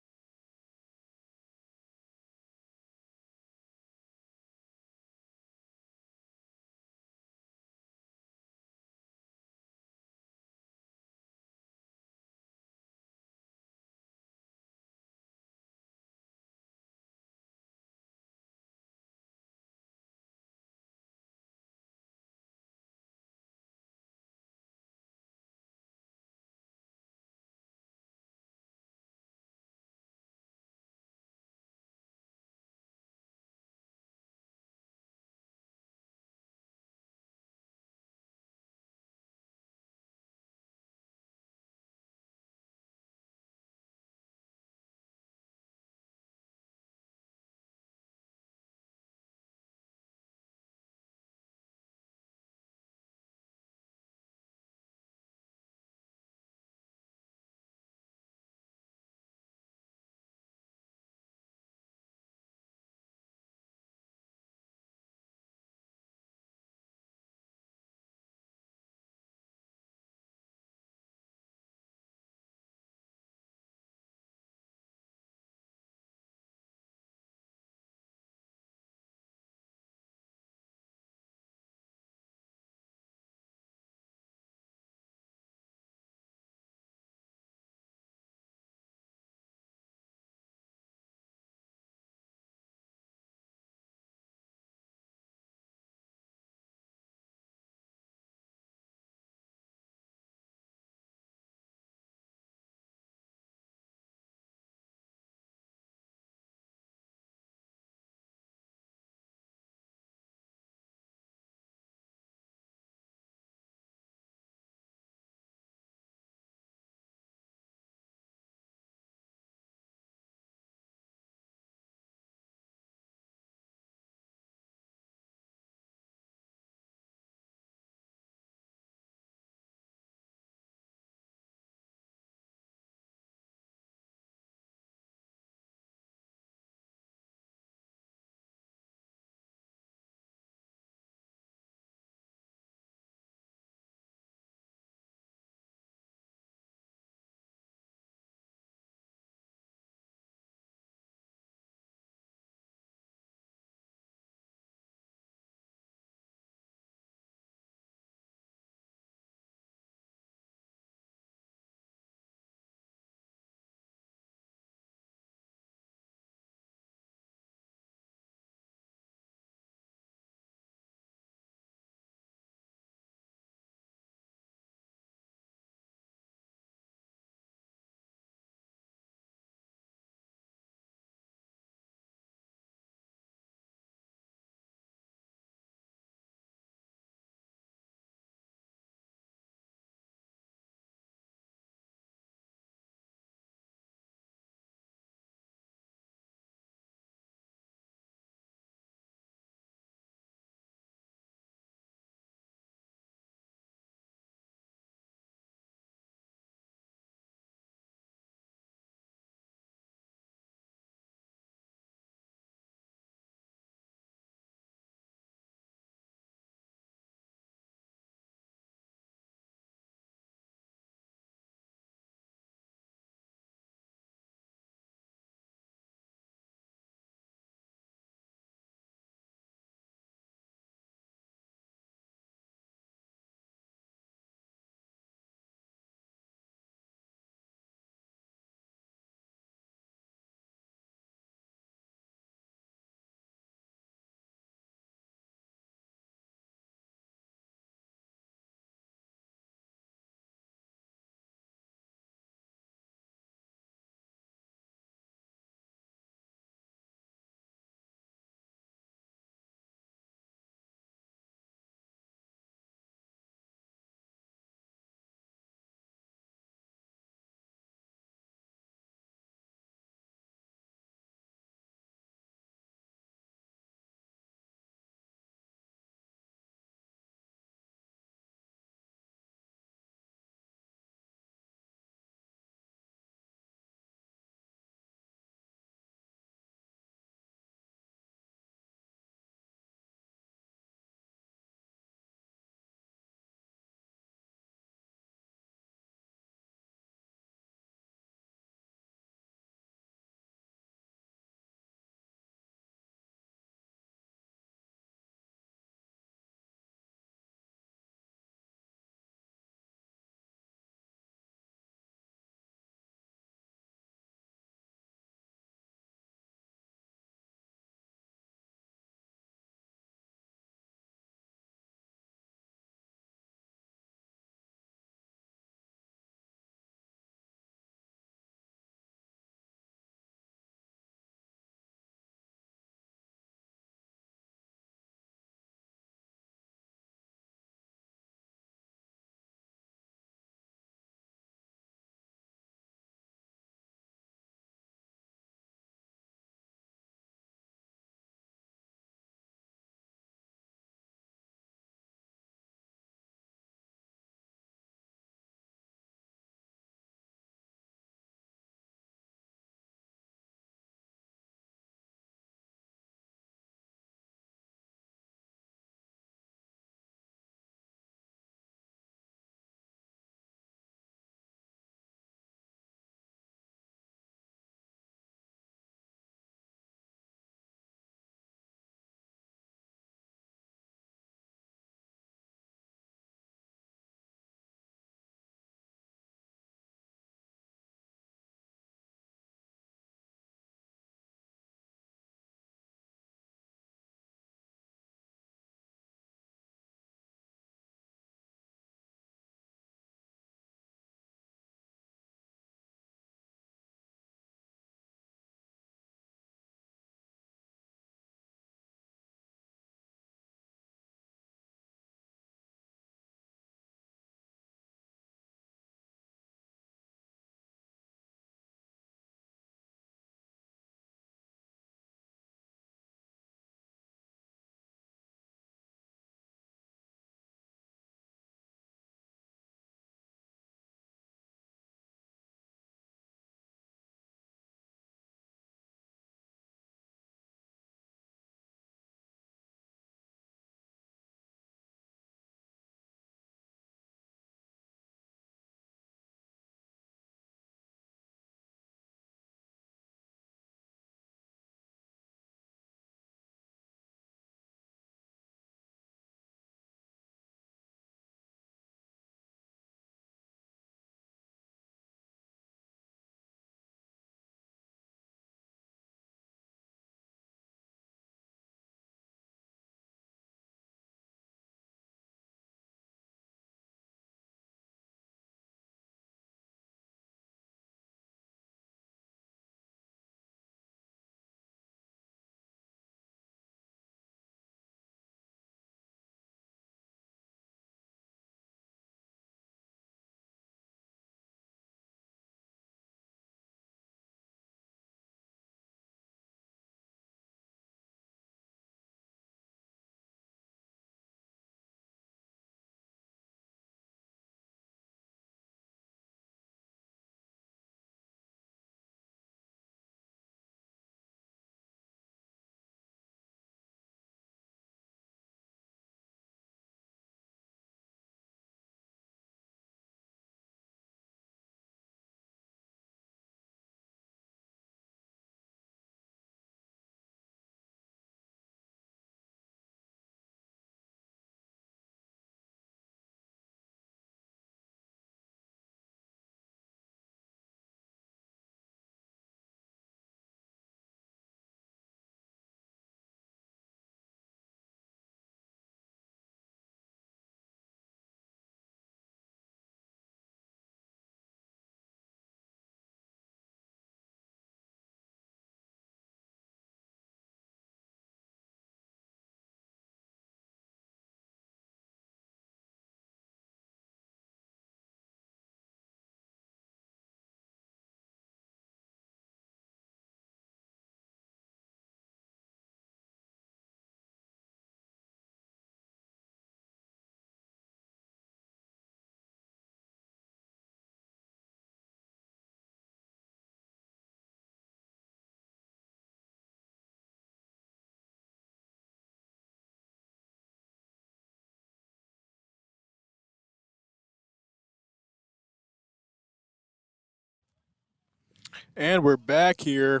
And we're back here,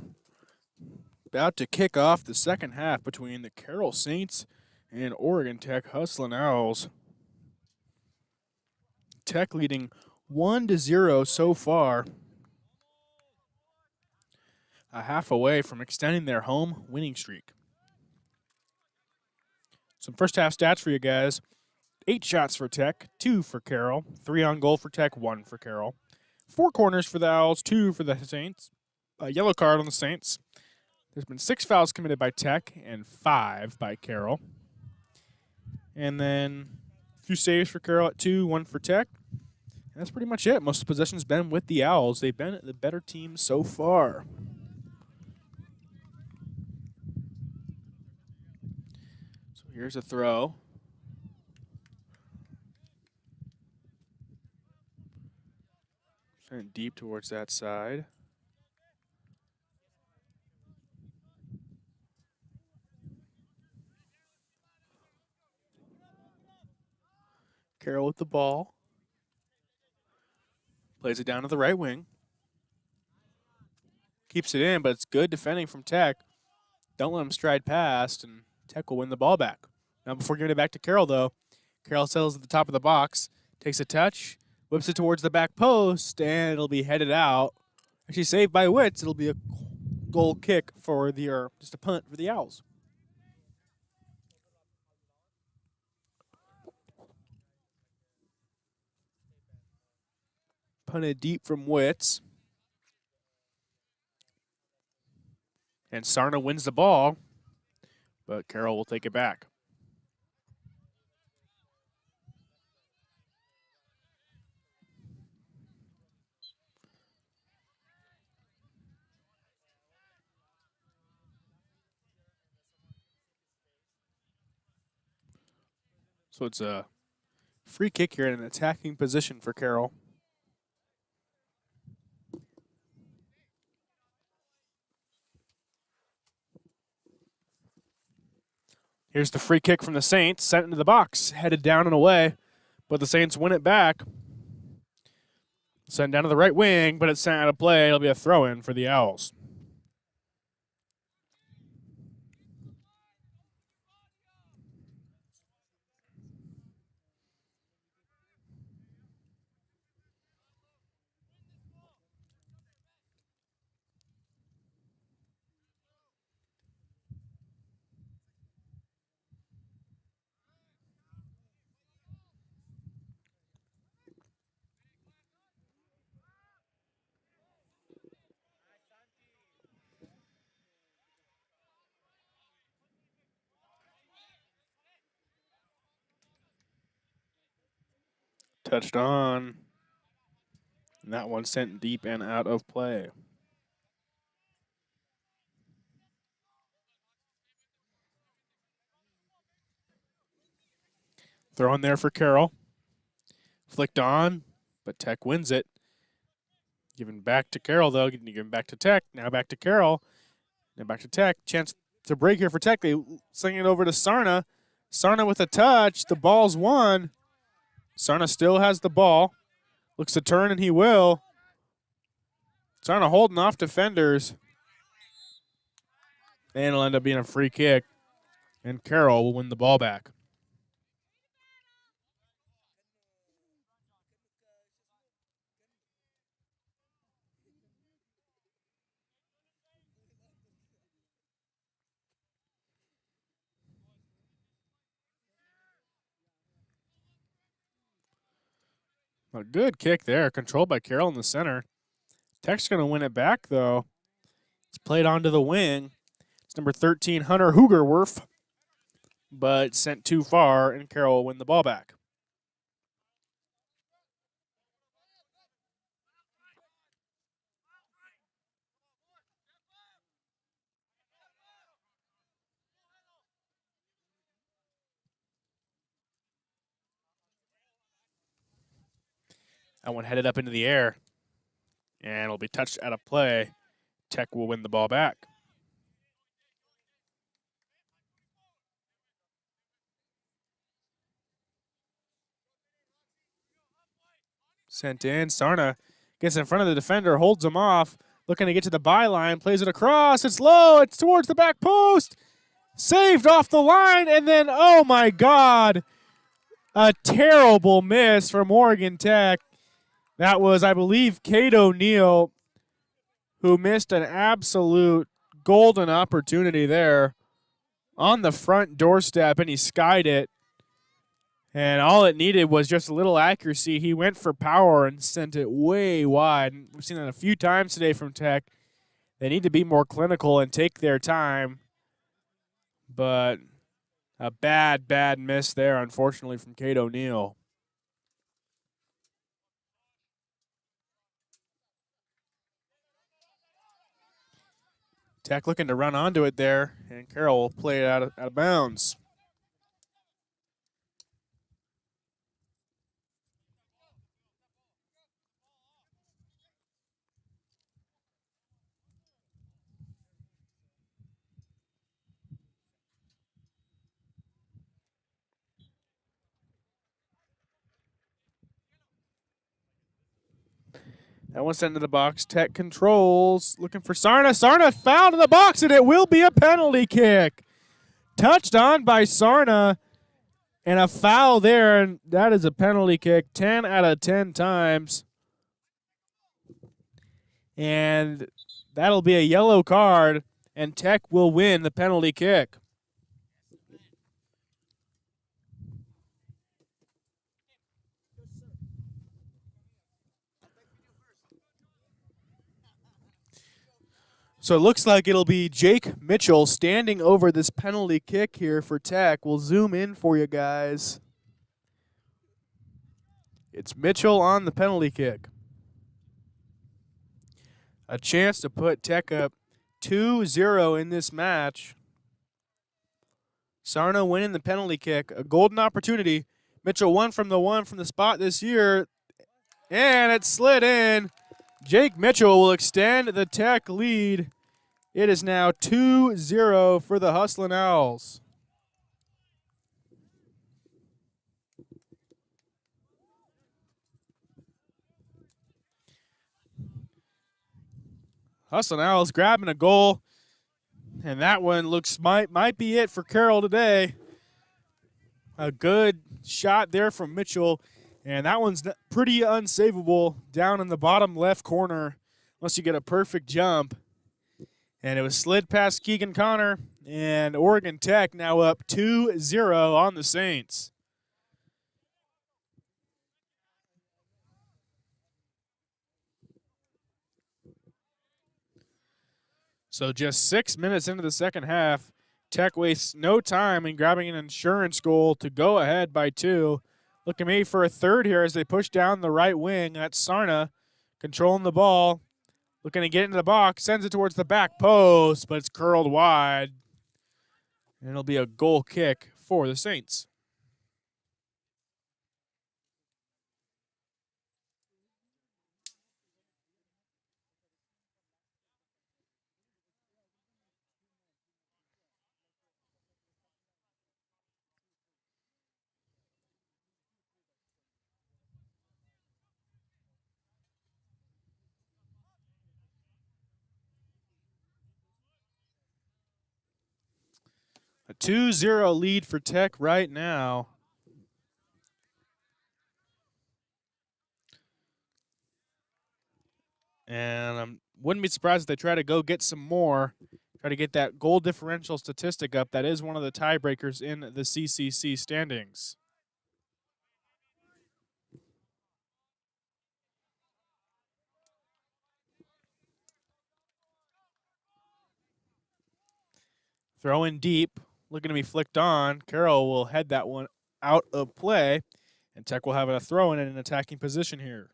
about to kick off the second half between the Carroll Saints and Oregon Tech Hustlin' Owls. Tech leading 1-0 so far, a half away from extending their home winning streak. Some first half stats for you guys. 8 shots for Tech, 2 for Carroll, 3 on goal for Tech, 1 for Carroll. 4 corners for the Owls, 2 for the Saints. A yellow card on the Saints. There's been 6 fouls committed by Tech and 5 by Carroll. And then a few saves for Carroll at 2, 1 for Tech. And that's pretty much it. Most of the possession's been with the Owls. They've been the better team so far. So here's a throw. Sent deep towards that side. Carroll with the ball. Plays it down to the right wing. Keeps it in, but it's good defending from Tech. Don't let him stride past, and Tech will win the ball back. Now, before giving it back to Carroll, though, Carroll settles at the top of the box, takes a touch, whips it towards the back post, and it'll be headed out. Actually, saved by Witz. It'll be a goal kick for the, or just a punt for the Owls. Punted deep from Witz. And Sarna wins the ball, but Carroll will take it back. So it's a free kick here in an attacking position for Carroll. Here's the free kick from the Saints, sent into the box, headed down and away, but the Saints win it back. Sent down to the right wing, but it's sent out of play. It'll be a throw-in for the Owls. Touched on. And that one sent deep and out of play. Throw in there for Carroll. Flicked on, but Tech wins it. Given back to Carroll, though. Given back to Tech. Now back to Carroll. Now back to Tech. Chance to break here for Tech. They sling it over to Sarna. Sarna with a touch. The ball's won. Sarna still has the ball. Looks to turn, and he will. Sarna holding off defenders. And it'll end up being a free kick. And Carroll will win the ball back. A good kick there. Controlled by Carroll in the center. Tech's going to win it back, though. It's played onto the wing. It's number 13, Hunter Hoogerwerf. But sent too far, and Carroll will win the ball back. That one headed up into the air. And it'll be touched out of play. Tech will win the ball back. Sent in. Sarna gets in front of the defender, holds him off, Looking to get to the byline, plays it across. It's low. It's towards the back post. Saved off the line, and then, oh my God, a terrible miss from Oregon Tech. That was, I believe, Cade O'Neill, who missed an absolute golden opportunity there on the front doorstep, and he skied it. And all it needed was just a little accuracy. He went for power and sent it way wide. We've seen that a few times today from Tech. They need to be more clinical and take their time. But a bad, bad miss there, unfortunately, from Cade O'Neill. Tech looking to run onto it there, and Carroll will play it out of bounds. That one sent into the box. Tech controls, looking for Sarna. Sarna fouled in the box, and it will be a penalty kick. Touched on by Sarna, and a foul there, and that is a penalty kick 10 out of 10 times. And that'll be a yellow card, and Tech will win the penalty kick. So it looks like it'll be Jake Mitchell standing over this penalty kick here for Tech. We'll zoom in for you guys. It's Mitchell on the penalty kick. A chance to put Tech up 2-0 in this match. Sarno winning the penalty kick. A golden opportunity. Mitchell won from the spot this year. And it slid in. Jake Mitchell will extend the Tech lead. It is now 2-0 for the Hustlin' Owls. Hustlin' Owls grabbing a goal. And that one looks might be it for Carroll today. A good shot there from Mitchell. And that one's pretty unsavable down in the bottom left corner unless you get a perfect jump. And it was slid past Keegan Connor, and Oregon Tech now up 2-0 on the Saints. So just 6 minutes into the second half, Tech wastes no time in grabbing an insurance goal to go ahead by 2. Looking maybe for a third here as they push down the right wing. That's Sarna controlling the ball. Looking to get into the box. Sends it towards the back post, but it's curled wide. And it'll be a goal kick for the Saints. A 2-0 lead for Tech right now. And I wouldn't be surprised if they try to go get some more, try to get that goal differential statistic up. That is one of the tiebreakers in the CCC standings. Throw in deep, looking to be flicked on. Carroll will head that one out of play, and Tech will have a throw in an attacking position here.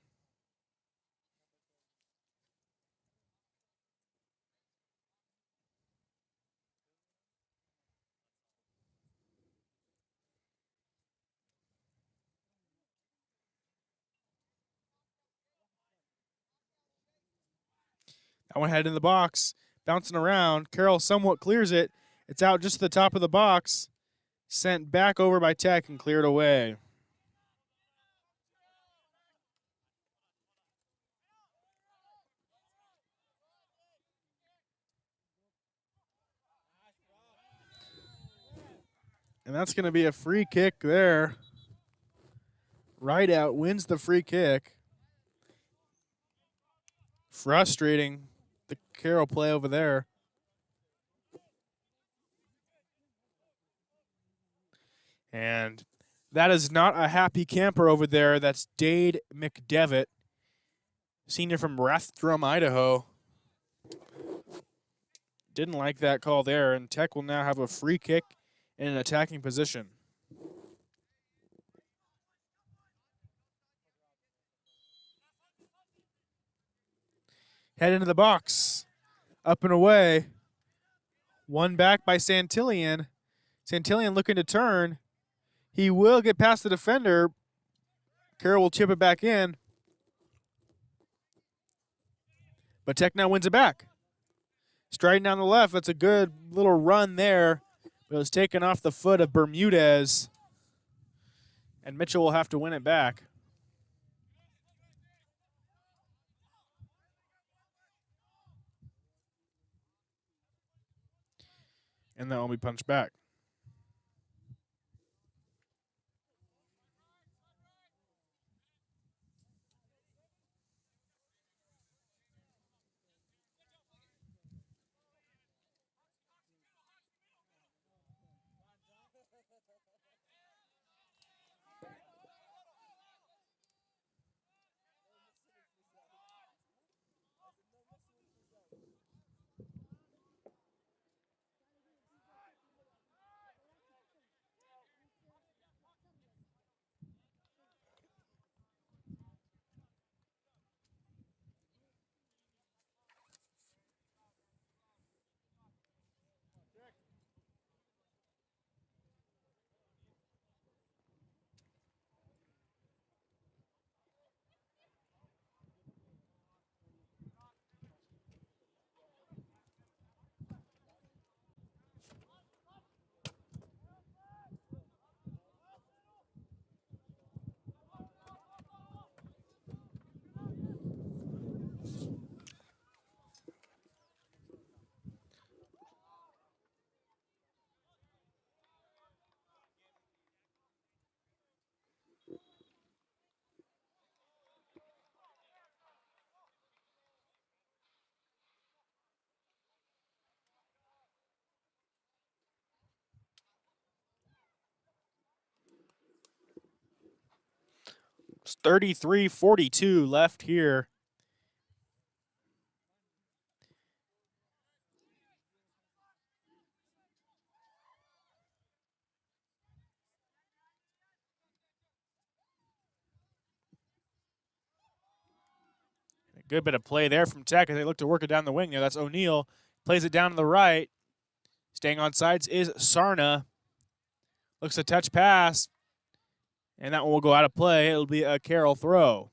That one headed in the box, bouncing around. Carroll somewhat clears it. It's out just to the top of the box. Sent back over by Tech and cleared away. And that's going to be a free kick there. Rideout wins the free kick. Frustrating, the Carroll play over there. And that is not a happy camper over there. That's Dade McDevitt, senior from Rathdrum, Idaho. Didn't like that call there, and Tech will now have a free kick in an attacking position. Head into the box. Up and away. One back by Santillan. Santillan looking to turn. He will get past the defender. Carroll will chip it back in. But Tech now wins it back. Striding down the left. That's a good little run there. But it was taken off the foot of Bermudez. And Mitchell will have to win it back. And that will be punched back. It's 33-42 left here. A good bit of play there from Tech as they look to work it down the wing there. That's O'Neal. Plays it down to the right. Staying on sides is Sarna. Looks a touch pass. And that one will go out of play. It'll be a Carroll throw.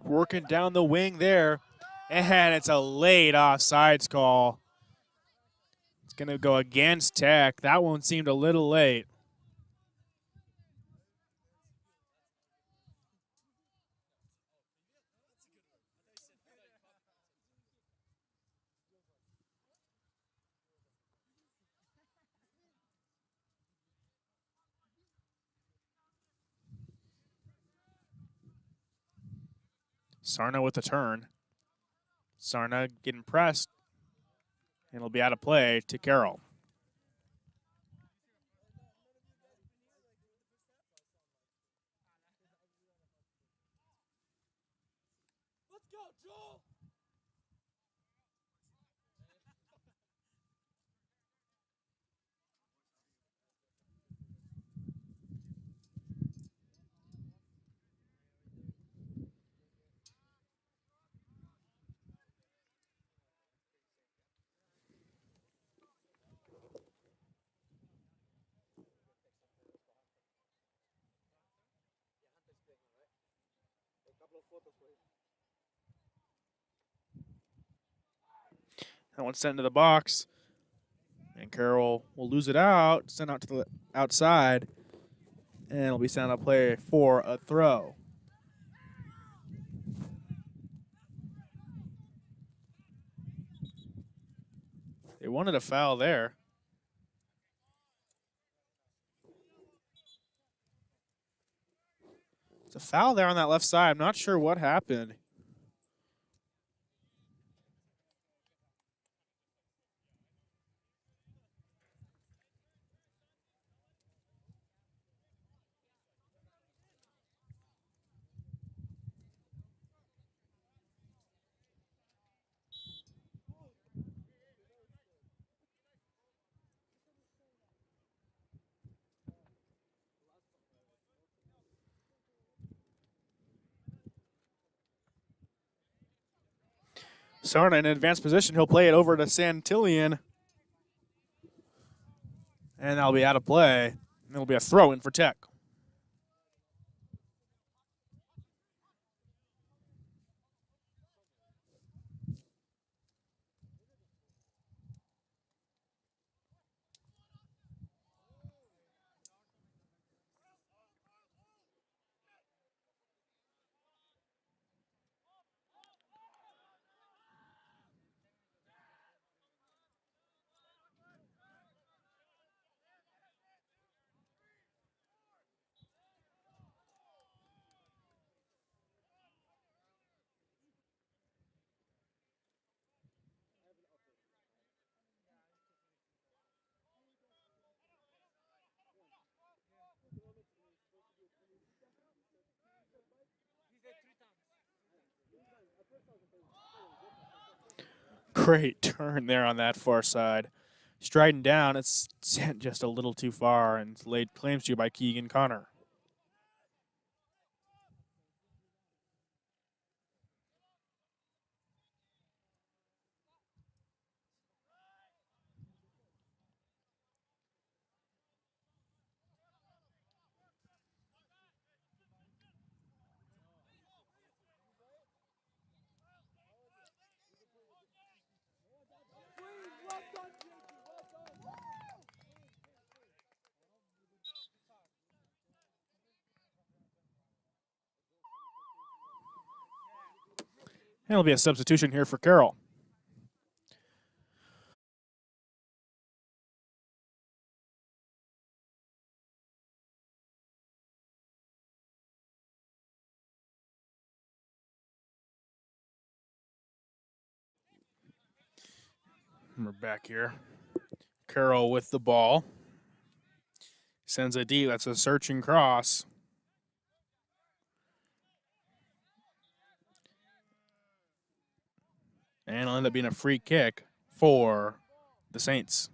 Working down the wing there. And it's a late offsides call. It's going to go against Tech. That one seemed a little late. Sarna with the turn. Sarna getting pressed, and it'll be out of play to Carroll. That one's sent into the box. And Carroll will lose it out, send out to the outside, and it'll be sent out play for a throw. They wanted a foul there. It's a foul there on that left side. I'm not sure what happened. Sarna in advanced position. He'll play it over to Santillan. And that'll be out of play. It'll be a throw in for Tech. Great turn there on that far side. Striding down, it's sent just a little too far and laid claims to by Keegan Connor. And it'll be a substitution here for Carroll. We're back here. Carroll with the ball. Sends a deep. That's a searching cross. And it'll end up being a free kick for the Saints.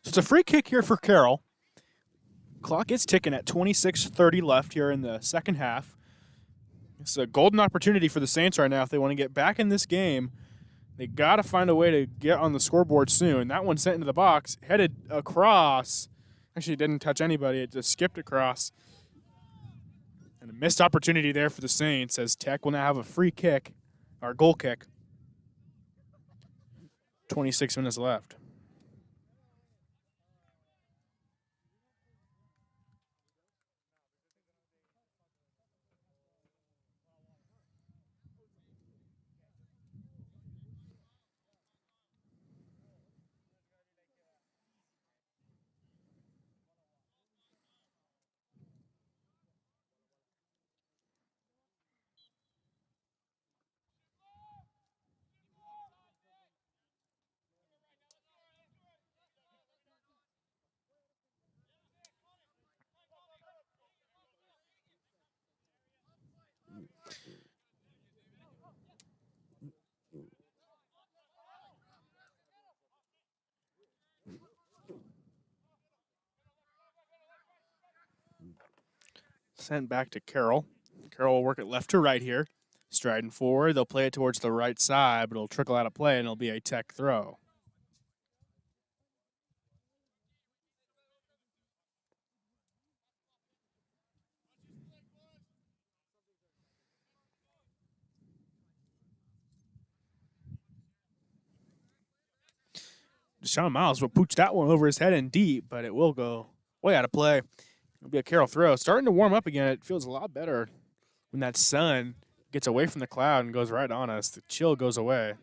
So it's a free kick here for Carroll. Clock is ticking at 26:30 left here in the second half. It's a golden opportunity for the Saints right now if they want to get back in this game. They got to find a way to get on the scoreboard soon. That one sent into the box, headed across. Actually, it didn't touch anybody. It just skipped across. And a missed opportunity there for the Saints as Tech will now have a free kick, or goal kick. 26 minutes left. Sent back to Carroll. Carroll will work it left to right here. Striding forward, they'll play it towards the right side, but it'll trickle out of play and it'll be a Tech throw. Deshaun Miles will pooch that one over his head and deep, but it will go way out of play. It'll be a Carroll throw. Starting to warm up again. It feels a lot better when that sun gets away from the cloud and goes right on us. The chill goes away.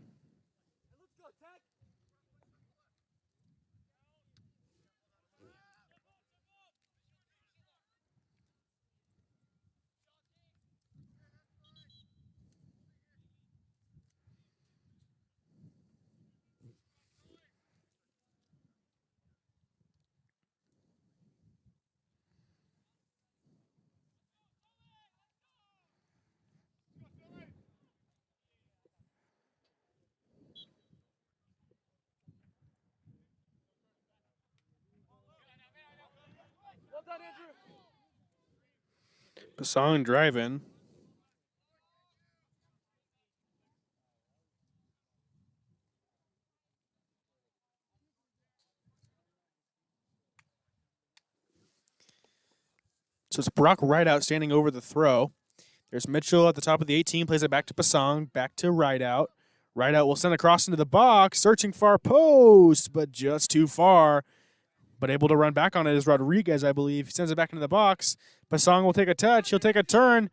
Basong driving. So it's Brock Rideout standing over the throw. There's Mitchell at the top of the 18, plays it back to Basong, back to Rideout. Rideout will send across into the box, searching far post, but just too far. But able to run back on it is Rodriguez, I believe. He sends it back into the box. Basong will take a touch. He'll take a turn.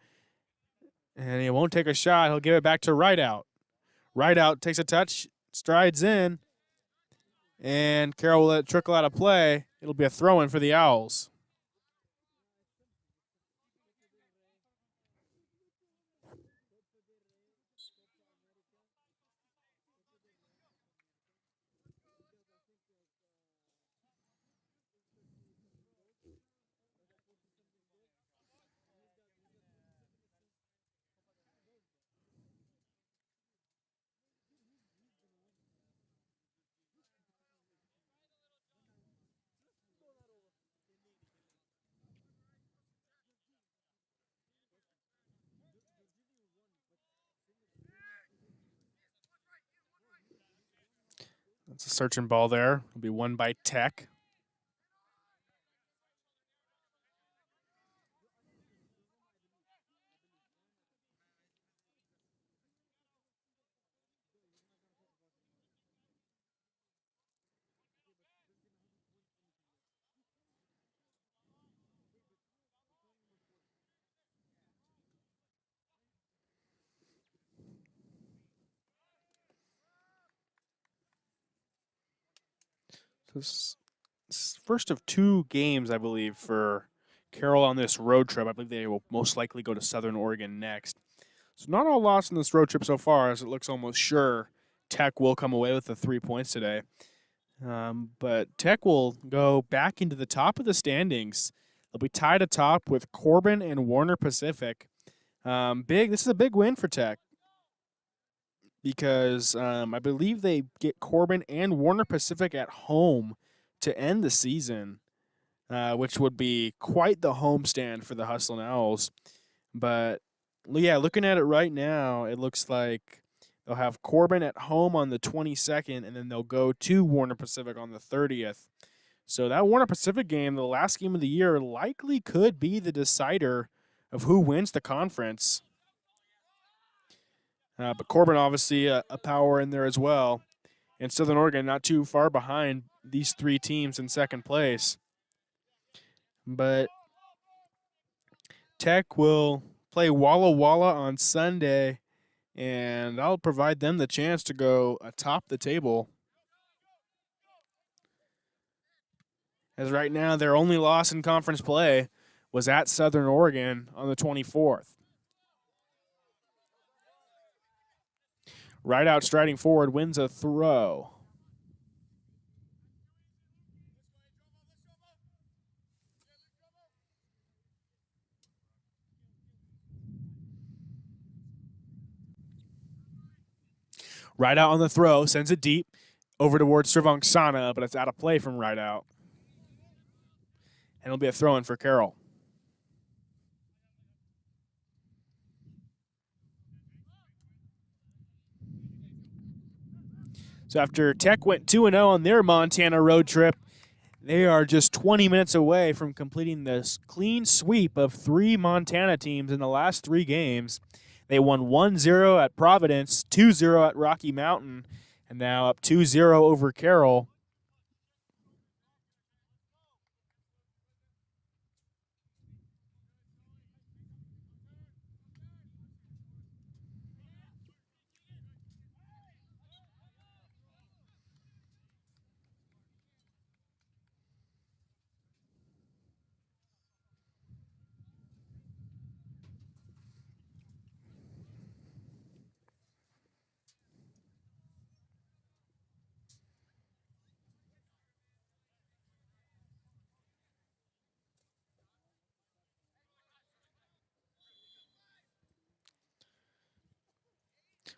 And he won't take a shot. He'll give it back to Rideout. Rideout takes a touch, strides in. And Carroll will let it trickle out of play. It'll be a throw-in for the Owls. That's a searching ball there. It'll be won by Tech. So first of two games, I believe, for Carroll on this road trip. I believe they will most likely go to Southern Oregon next. So not all lost in this road trip so far, as it looks almost sure Tech will come away with the 3 points today. But Tech will go back into the top of the standings. They'll be tied atop with Corbin and Warner Pacific. This is a big win for Tech because I believe they get Corbin and Warner Pacific at home to end the season. which would be quite the homestand for the Hustlin' Owls. But yeah, looking at it right now, it looks like they'll have Corbin at home on the 22nd, and then they'll go to Warner Pacific on the 30th. So that Warner Pacific game, the last game of the year, likely could be the decider of who wins the conference. But Corbin, obviously, a power in there as well. And Southern Oregon not too far behind these three teams in second place. But Tech will play Walla Walla on Sunday, and I'll provide them the chance to go atop the table. As right now, their only loss in conference play was at Southern Oregon on the 24th. Right out striding forward wins a throw. Right out on the throw, sends it deep over towards Srivangsana, but it's out of play from right out. And it'll be a throw in for Carroll. So after Tech went 2-0 on their Montana road trip, they are just 20 minutes away from completing this clean sweep of 3 Montana teams in the last 3 games. They won 1-0 at Providence, 2-0 at Rocky Mountain, and now up 2-0 over Carroll.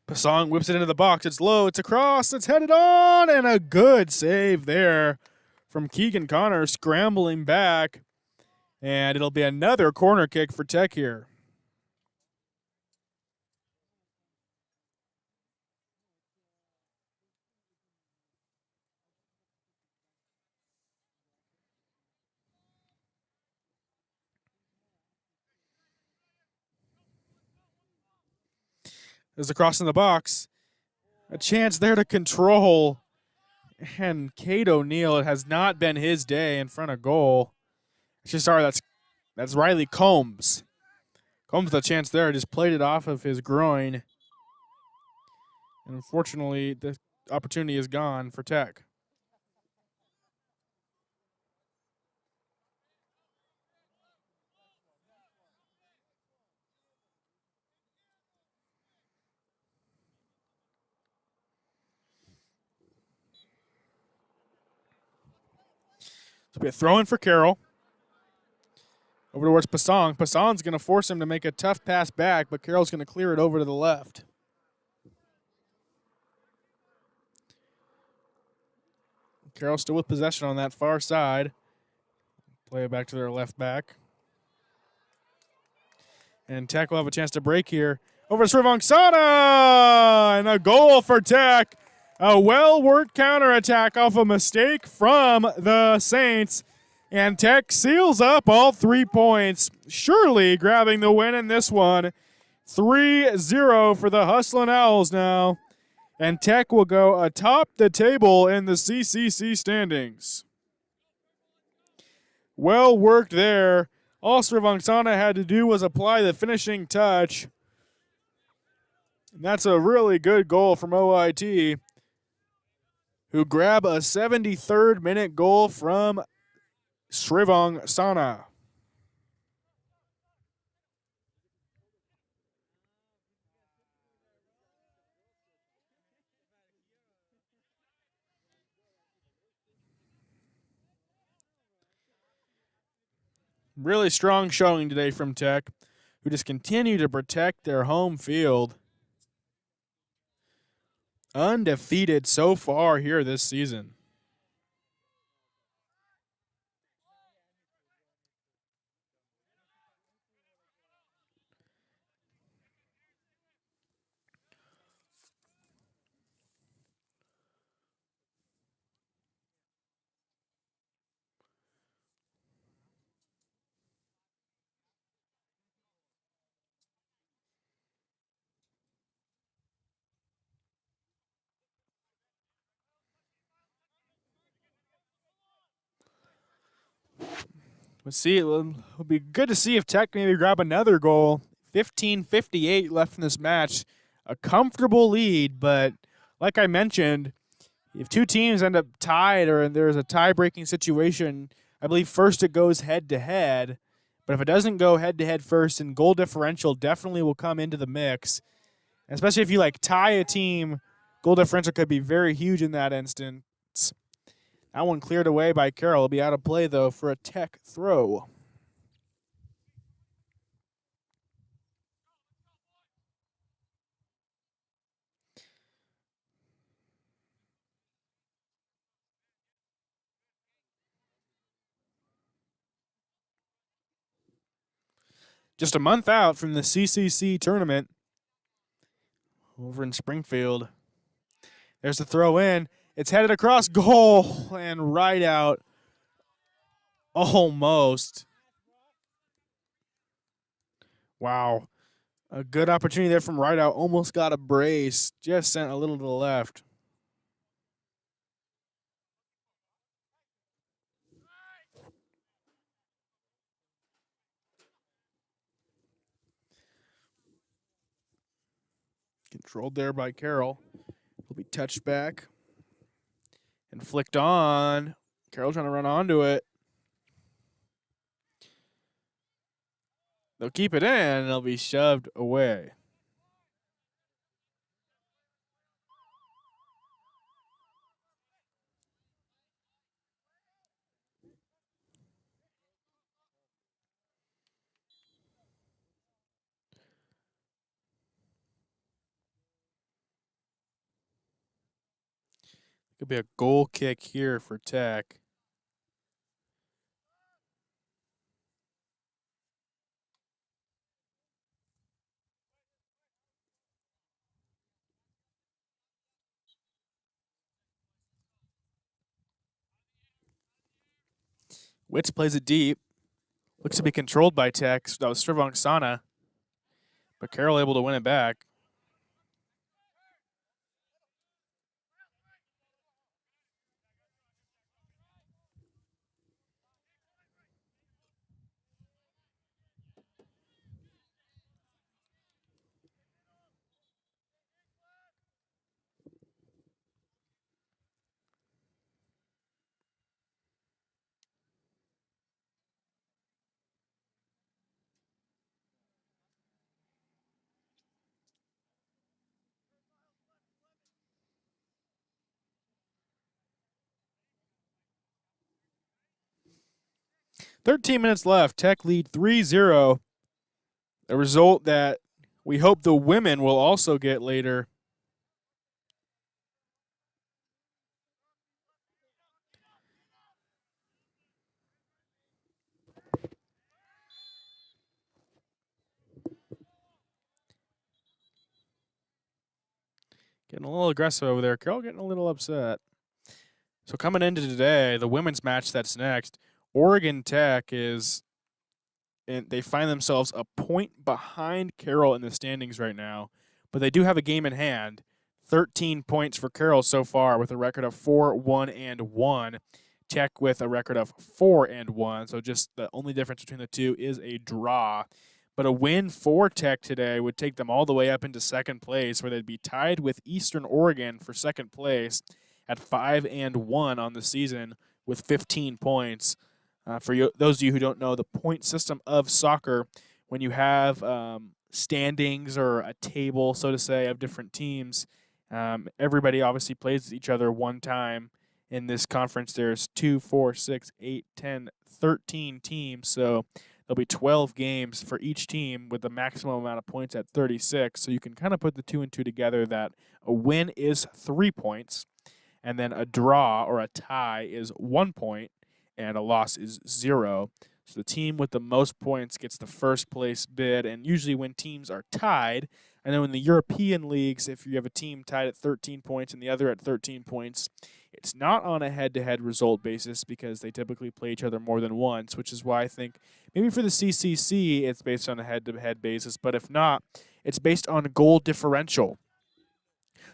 Pasong whips it into the box. It's low. It's across. It's headed on. And a good save there from Keegan Connor scrambling back. And it'll be another corner kick for Tech here. There's a cross in the box. A chance there to control. And Cade O'Neill, it has not been his day in front of goal. Sorry, that's Riley Combs. Combs the chance there, just played it off of his groin. And unfortunately, the opportunity is gone for Tech. It'll be a throw in for Carroll. Over towards Pasong. Pasong's going to force him to make a tough pass back, but Carroll's going to clear it over to the left. Carroll still with possession on that far side. Play it back to their left back. And Tech will have a chance to break here. Over to Srivangsana! And a goal for Tech. A well-worked counterattack off a mistake from the Saints. And Tech seals up all 3 points, surely grabbing the win in this one. 3-0 for the Hustlin' Owls now. And Tech will go atop the table in the CCC standings. Well worked there. All Srivangsana had to do was apply the finishing touch. And that's a really good goal from OIT, who grab a 73rd minute goal from Srivangsana. Really strong showing today from Tech, who just continue to protect their home field. Undefeated so far here this season. We'll see. It'll be good to see if Tech maybe grab another goal. 15:58 left in this match. A comfortable lead, but like I mentioned, if two teams end up tied or there's a tie-breaking situation, I believe first it goes head-to-head. But if it doesn't go head-to-head first, then goal differential definitely will come into the mix. Especially if you tie a team, goal differential could be very huge in that instance. That one cleared away by Carroll. It'll be out of play, though, for a Tech throw. Just a month out from the CCC tournament over in Springfield. There's the throw in. It's headed across goal and right out. Almost. Wow. A good opportunity there from right out. Almost got a brace. Just sent a little to the left. Controlled there by Carroll. Will be touched back and flicked on. Carroll trying to run onto it. They'll keep it in, and it'll be shoved away. Could be a goal kick here for Tech. Witz plays it deep. Looks to be controlled by Tech. So that was Srivangsana. But Carroll able to win it back. "13 minutes left. Tech lead 3-0. A result that we hope the women will also get later. Getting a little aggressive over there. Carroll getting a little upset. So coming into today, the women's match that's next, Oregon Tech is, and they find themselves a point behind Carroll in the standings right now, but they do have a game in hand. 13 points for Carroll so far with a record of 4-1-1. Tech with a record of 4-1. So just the only difference between the two is a draw. But a win for Tech today would take them all the way up into second place, where they'd be tied with Eastern Oregon for second place at 5-1 on the season with 15 points. For those of you who don't know, the point system of soccer, when you have standings or a table, so to say, of different teams, everybody obviously plays each other one time. In this conference, there's 2, 4, 6, 8, 10, 13 teams. So there'll be 12 games for each team with the maximum amount of points at 36. So you can kind of put the 2 and 2 together that a win is 3 points, and then a draw or a tie is 1 point, and a loss is 0. So the team with the most points gets the first place bid, and usually when teams are tied, I know in the European leagues, if you have a team tied at 13 points and the other at 13 points, it's not on a head-to-head result basis because they typically play each other more than once, which is why I think maybe for the CCC it's based on a head-to-head basis, but if not, it's based on goal differential.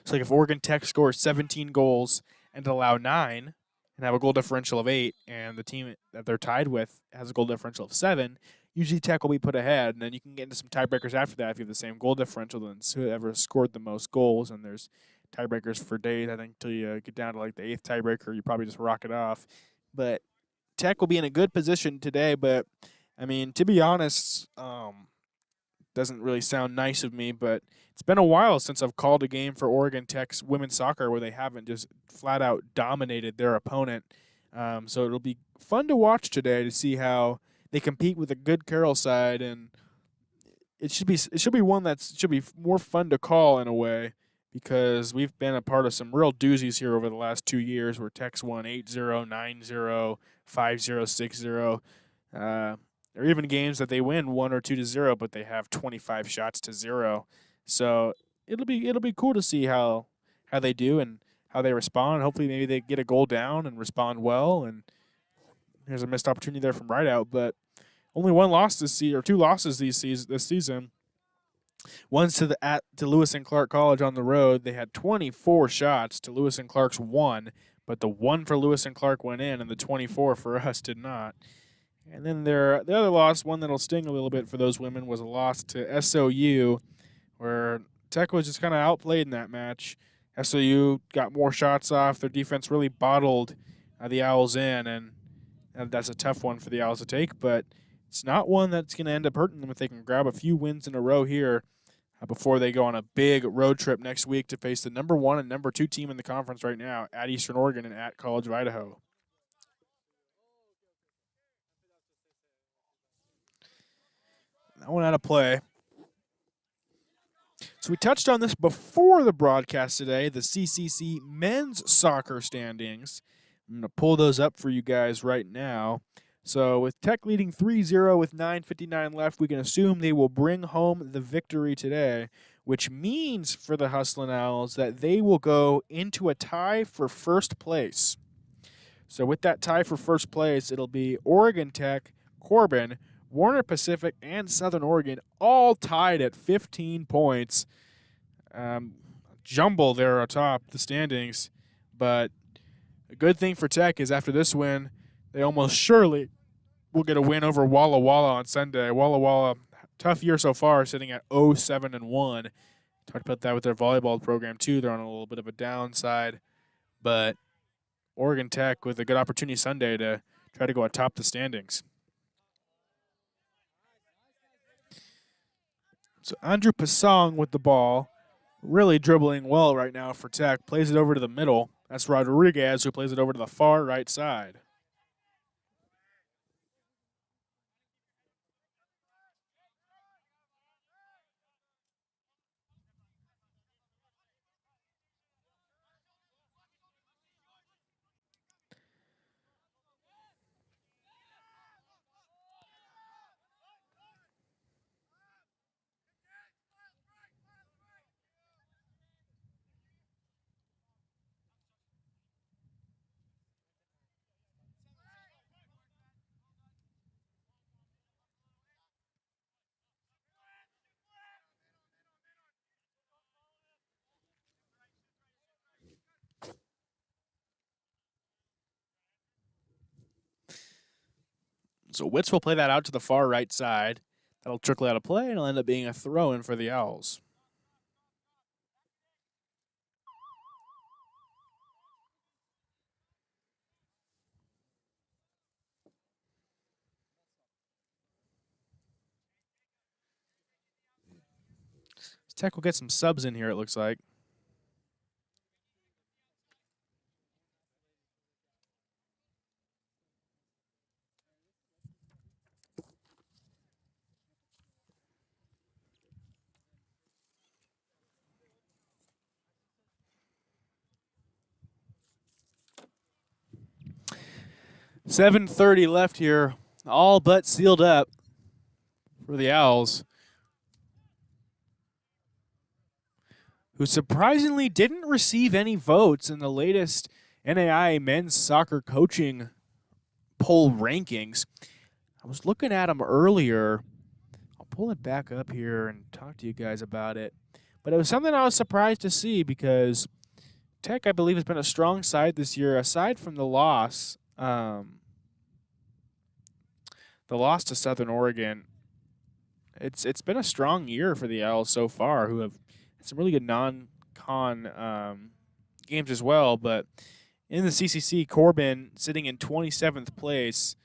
So like if Oregon Tech scores 17 goals and allow 9, and have a goal differential of 8, and the team that they're tied with has a goal differential of 7, usually Tech will be put ahead, and then you can get into some tiebreakers after that if you have the same goal differential. Then whoever scored the most goals, and there's tiebreakers for days. I think until you get down to like the 8th tiebreaker, you probably just rock it off. But Tech will be in a good position today. But I mean, to be honest, doesn't really sound nice of me, but it's been a while since I've called a game for Oregon Tech's women's soccer where they haven't just flat out dominated their opponent. So it'll be fun to watch today to see how they compete with a good Carroll side, and it should be one that should be more fun to call in a way, because we've been a part of some real doozies here over the last 2 years where Tech's won 8-0, 9-0, 5-0, 6-0. Or even games that they win 1 or 2-0, but they have 25 shots to 0. So it'll be cool to see how they do and how they respond. Hopefully, maybe they get a goal down and respond well. And there's a missed opportunity there from Rideout, but only one loss this season, or 2 losses this season. One's to Lewis and Clark College on the road. They had 24 shots to Lewis and Clark's 1, but the 1 for Lewis and Clark went in, and the 24 for us did not. And then the other loss, one that'll sting a little bit for those women, was a loss to SOU, where Tech was just kind of outplayed in that match. SOU got more shots off. Their defense really bottled the Owls in, and that's a tough one for the Owls to take, but it's not one that's going to end up hurting them if they can grab a few wins in a row here before they go on a big road trip next week to face the number 1 and number 2 team in the conference right now at Eastern Oregon and at College of Idaho. That one out of play. So we touched on this before the broadcast today, the CCC men's soccer standings. I'm going to pull those up for you guys right now. So with Tech leading 3-0 with 9:59 left, we can assume they will bring home the victory today, which means for the Hustlin' Owls that they will go into a tie for first place. So with that tie for first place, it'll be Oregon Tech, Corbin, Warner Pacific, and Southern Oregon all tied at 15 points. Jumble there atop the standings, but a good thing for Tech is after this win, they almost surely will get a win over Walla Walla on Sunday. Walla Walla, tough year so far, sitting at 0-7-1. Talked about that with their volleyball program too. They're on a little bit of a downside, but Oregon Tech with a good opportunity Sunday to try to go atop the standings. So Andrew Pasong with the ball, really dribbling well right now for Tech. Plays it over to the middle. That's Rodriguez who plays it over to the far right side. So Witz will play that out to the far right side. That'll trickle out of play, and it'll end up being a throw-in for the Owls. Tech will get some subs in here, it looks like. $7:30 left here, all but sealed up for the Owls, who surprisingly didn't receive any votes in the latest NAI men's soccer coaching poll rankings. I was looking at them earlier. I'll pull it back up here and talk to you guys about it. But it was something I was surprised to see because Tech, I believe, has been a strong side this year. Aside from the loss to Southern Oregon, it's been a strong year for the Owls so far, who have had some really good non-con games as well. But in the CCC, Corbin sitting in 27th place,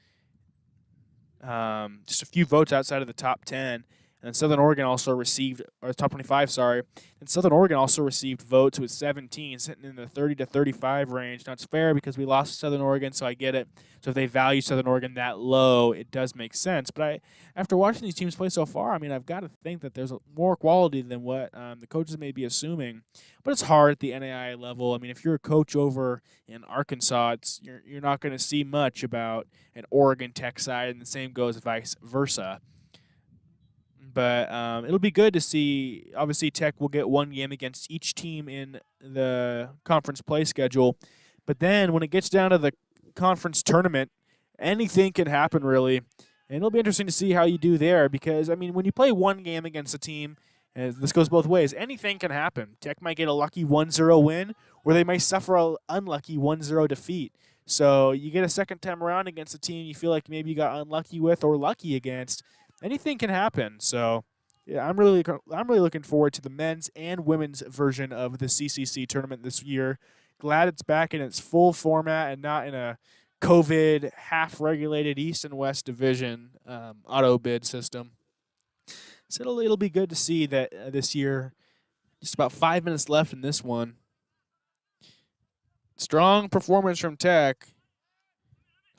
just a few votes outside of the top 10. And Southern Oregon also received, or top 25, sorry. And Southern Oregon also received votes with 17, sitting in the 30 to 35 range. Now, it's fair because we lost to Southern Oregon, so I get it. So if they value Southern Oregon that low, it does make sense. But after watching these teams play so far, I mean, I've got to think that there's more quality than what the coaches may be assuming. But it's hard at the NAIA level. I mean, if you're a coach over in Arkansas, you're not going to see much about an Oregon Tech side, and the same goes vice versa. But it'll be good to see. Obviously, Tech will get one game against each team in the conference play schedule. But then when it gets down to the conference tournament, anything can happen, really. And it'll be interesting to see how you do there because, I mean, when you play one game against a team, and this goes both ways, anything can happen. Tech might get a lucky 1-0 win, or they might suffer an unlucky 1-0 defeat. So you get a second time around against a team you feel like maybe you got unlucky with or lucky against. Anything can happen. So, yeah, I'm really looking forward to the men's and women's version of the CCC tournament this year. Glad it's back in its full format and not in a COVID half-regulated East and West division auto bid system. So it'll be good to see that this year. Just about 5 minutes left in this one. Strong performance from Tech.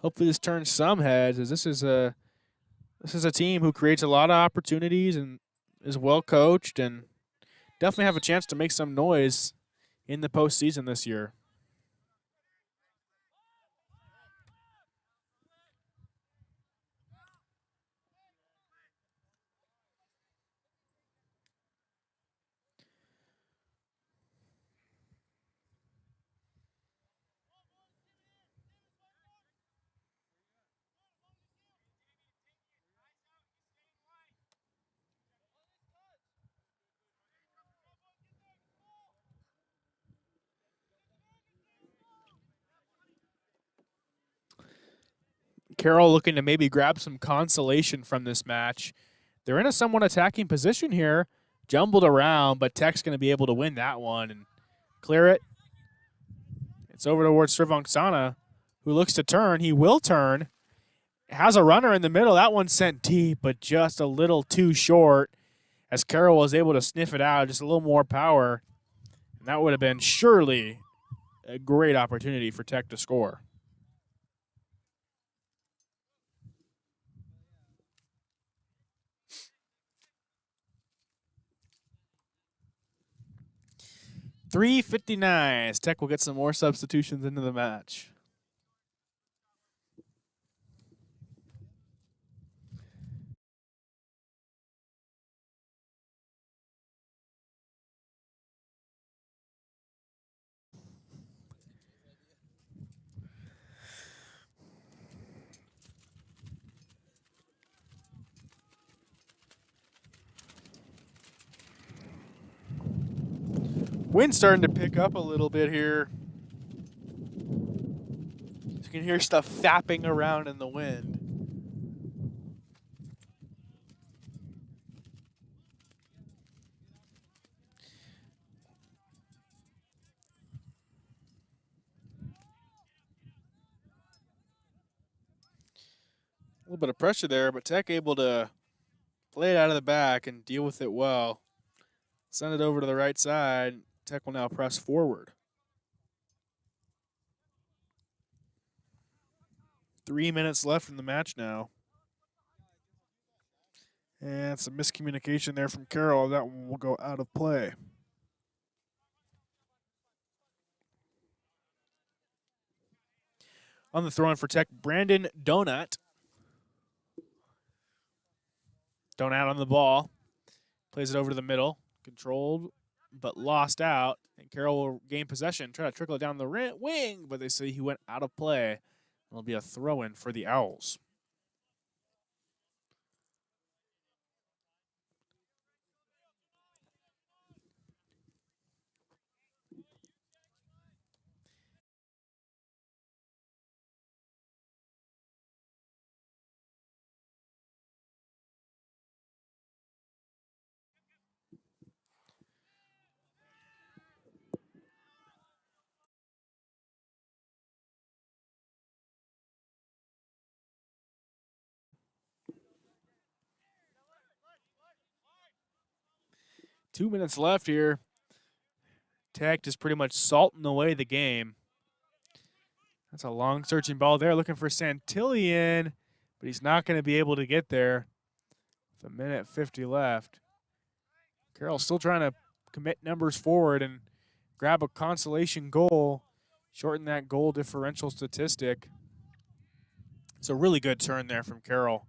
Hopefully this turns some heads, as this is a team who creates a lot of opportunities and is well coached and definitely have a chance to make some noise in the postseason this year. Carroll looking to maybe grab some consolation from this match. They're in a somewhat attacking position here, jumbled around, but Tech's going to be able to win that one and clear it. It's over towards Srivangsana, who looks to turn. He will turn. Has a runner in the middle. That one sent deep, but just a little too short as Carroll was able to sniff it out, just a little more power. And that would have been surely a great opportunity for Tech to score. .359. Tech will get some more substitutions into the match. Wind's starting to pick up a little bit here. You can hear stuff fapping around in the wind. A little bit of pressure there, but Tech able to play it out of the back and deal with it well. Send it over to the right side. Tech will now press forward. 3 minutes left in the match now. And some miscommunication there from Carroll. That one will go out of play. On the throw-in for Tech, Brandon Donut. Donut on the ball. Plays it over to the middle. Controlled, but lost out. And Carroll will gain possession. Try to trickle it down the wing, but they say he went out of play. It'll be a throw-in for the Owls. 2 minutes left here. Tech just pretty much salting away the game. That's a long searching ball there, looking for Santillion, but he's not going to be able to get there. With 1:50 left. Carroll's still trying to commit numbers forward and grab a consolation goal, shorten that goal differential statistic. It's a really good turn there from Carroll.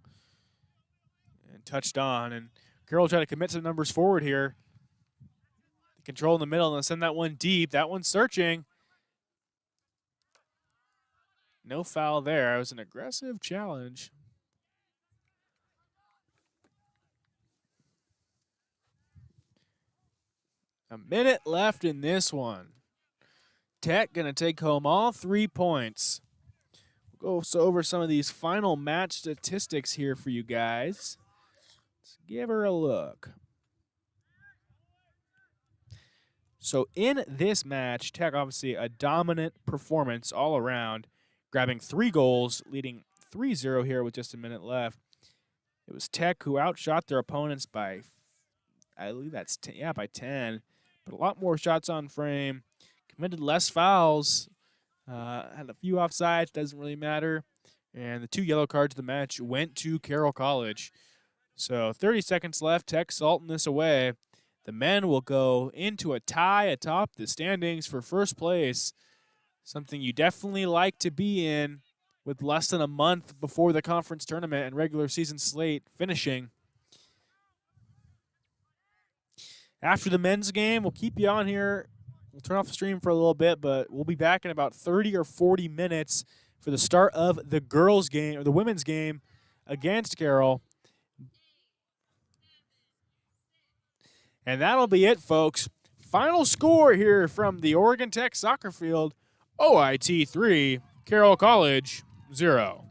And touched on. And Carroll trying to commit some numbers forward here. Control in the middle and send that one deep. That one's searching. No foul there. It was an aggressive challenge. A minute left in this one. Tech going to take home all 3 points. We'll go over some of these final match statistics here for you guys. Let's give her a look. So in this match, Tech obviously a dominant performance all around, grabbing 3 goals, leading 3-0 here with just a minute left. It was Tech who outshot their opponents by, I believe that's 10, yeah, by 10. But a lot more shots on frame, committed less fouls, had a few offsides, doesn't really matter. And the 2 yellow cards of the match went to Carroll College. So 30 seconds left, Tech salting this away. The men will go into a tie atop the standings for first place, something you definitely like to be in with less than a month before the conference tournament and regular season slate finishing. After the men's game, we'll keep you on here. We'll turn off the stream for a little bit, but we'll be back in about 30 or 40 minutes for the start of the girls' game, or the women's game against Carroll. And that'll be it, folks. Final score here from the Oregon Tech soccer field, OIT 3, Carroll College 0.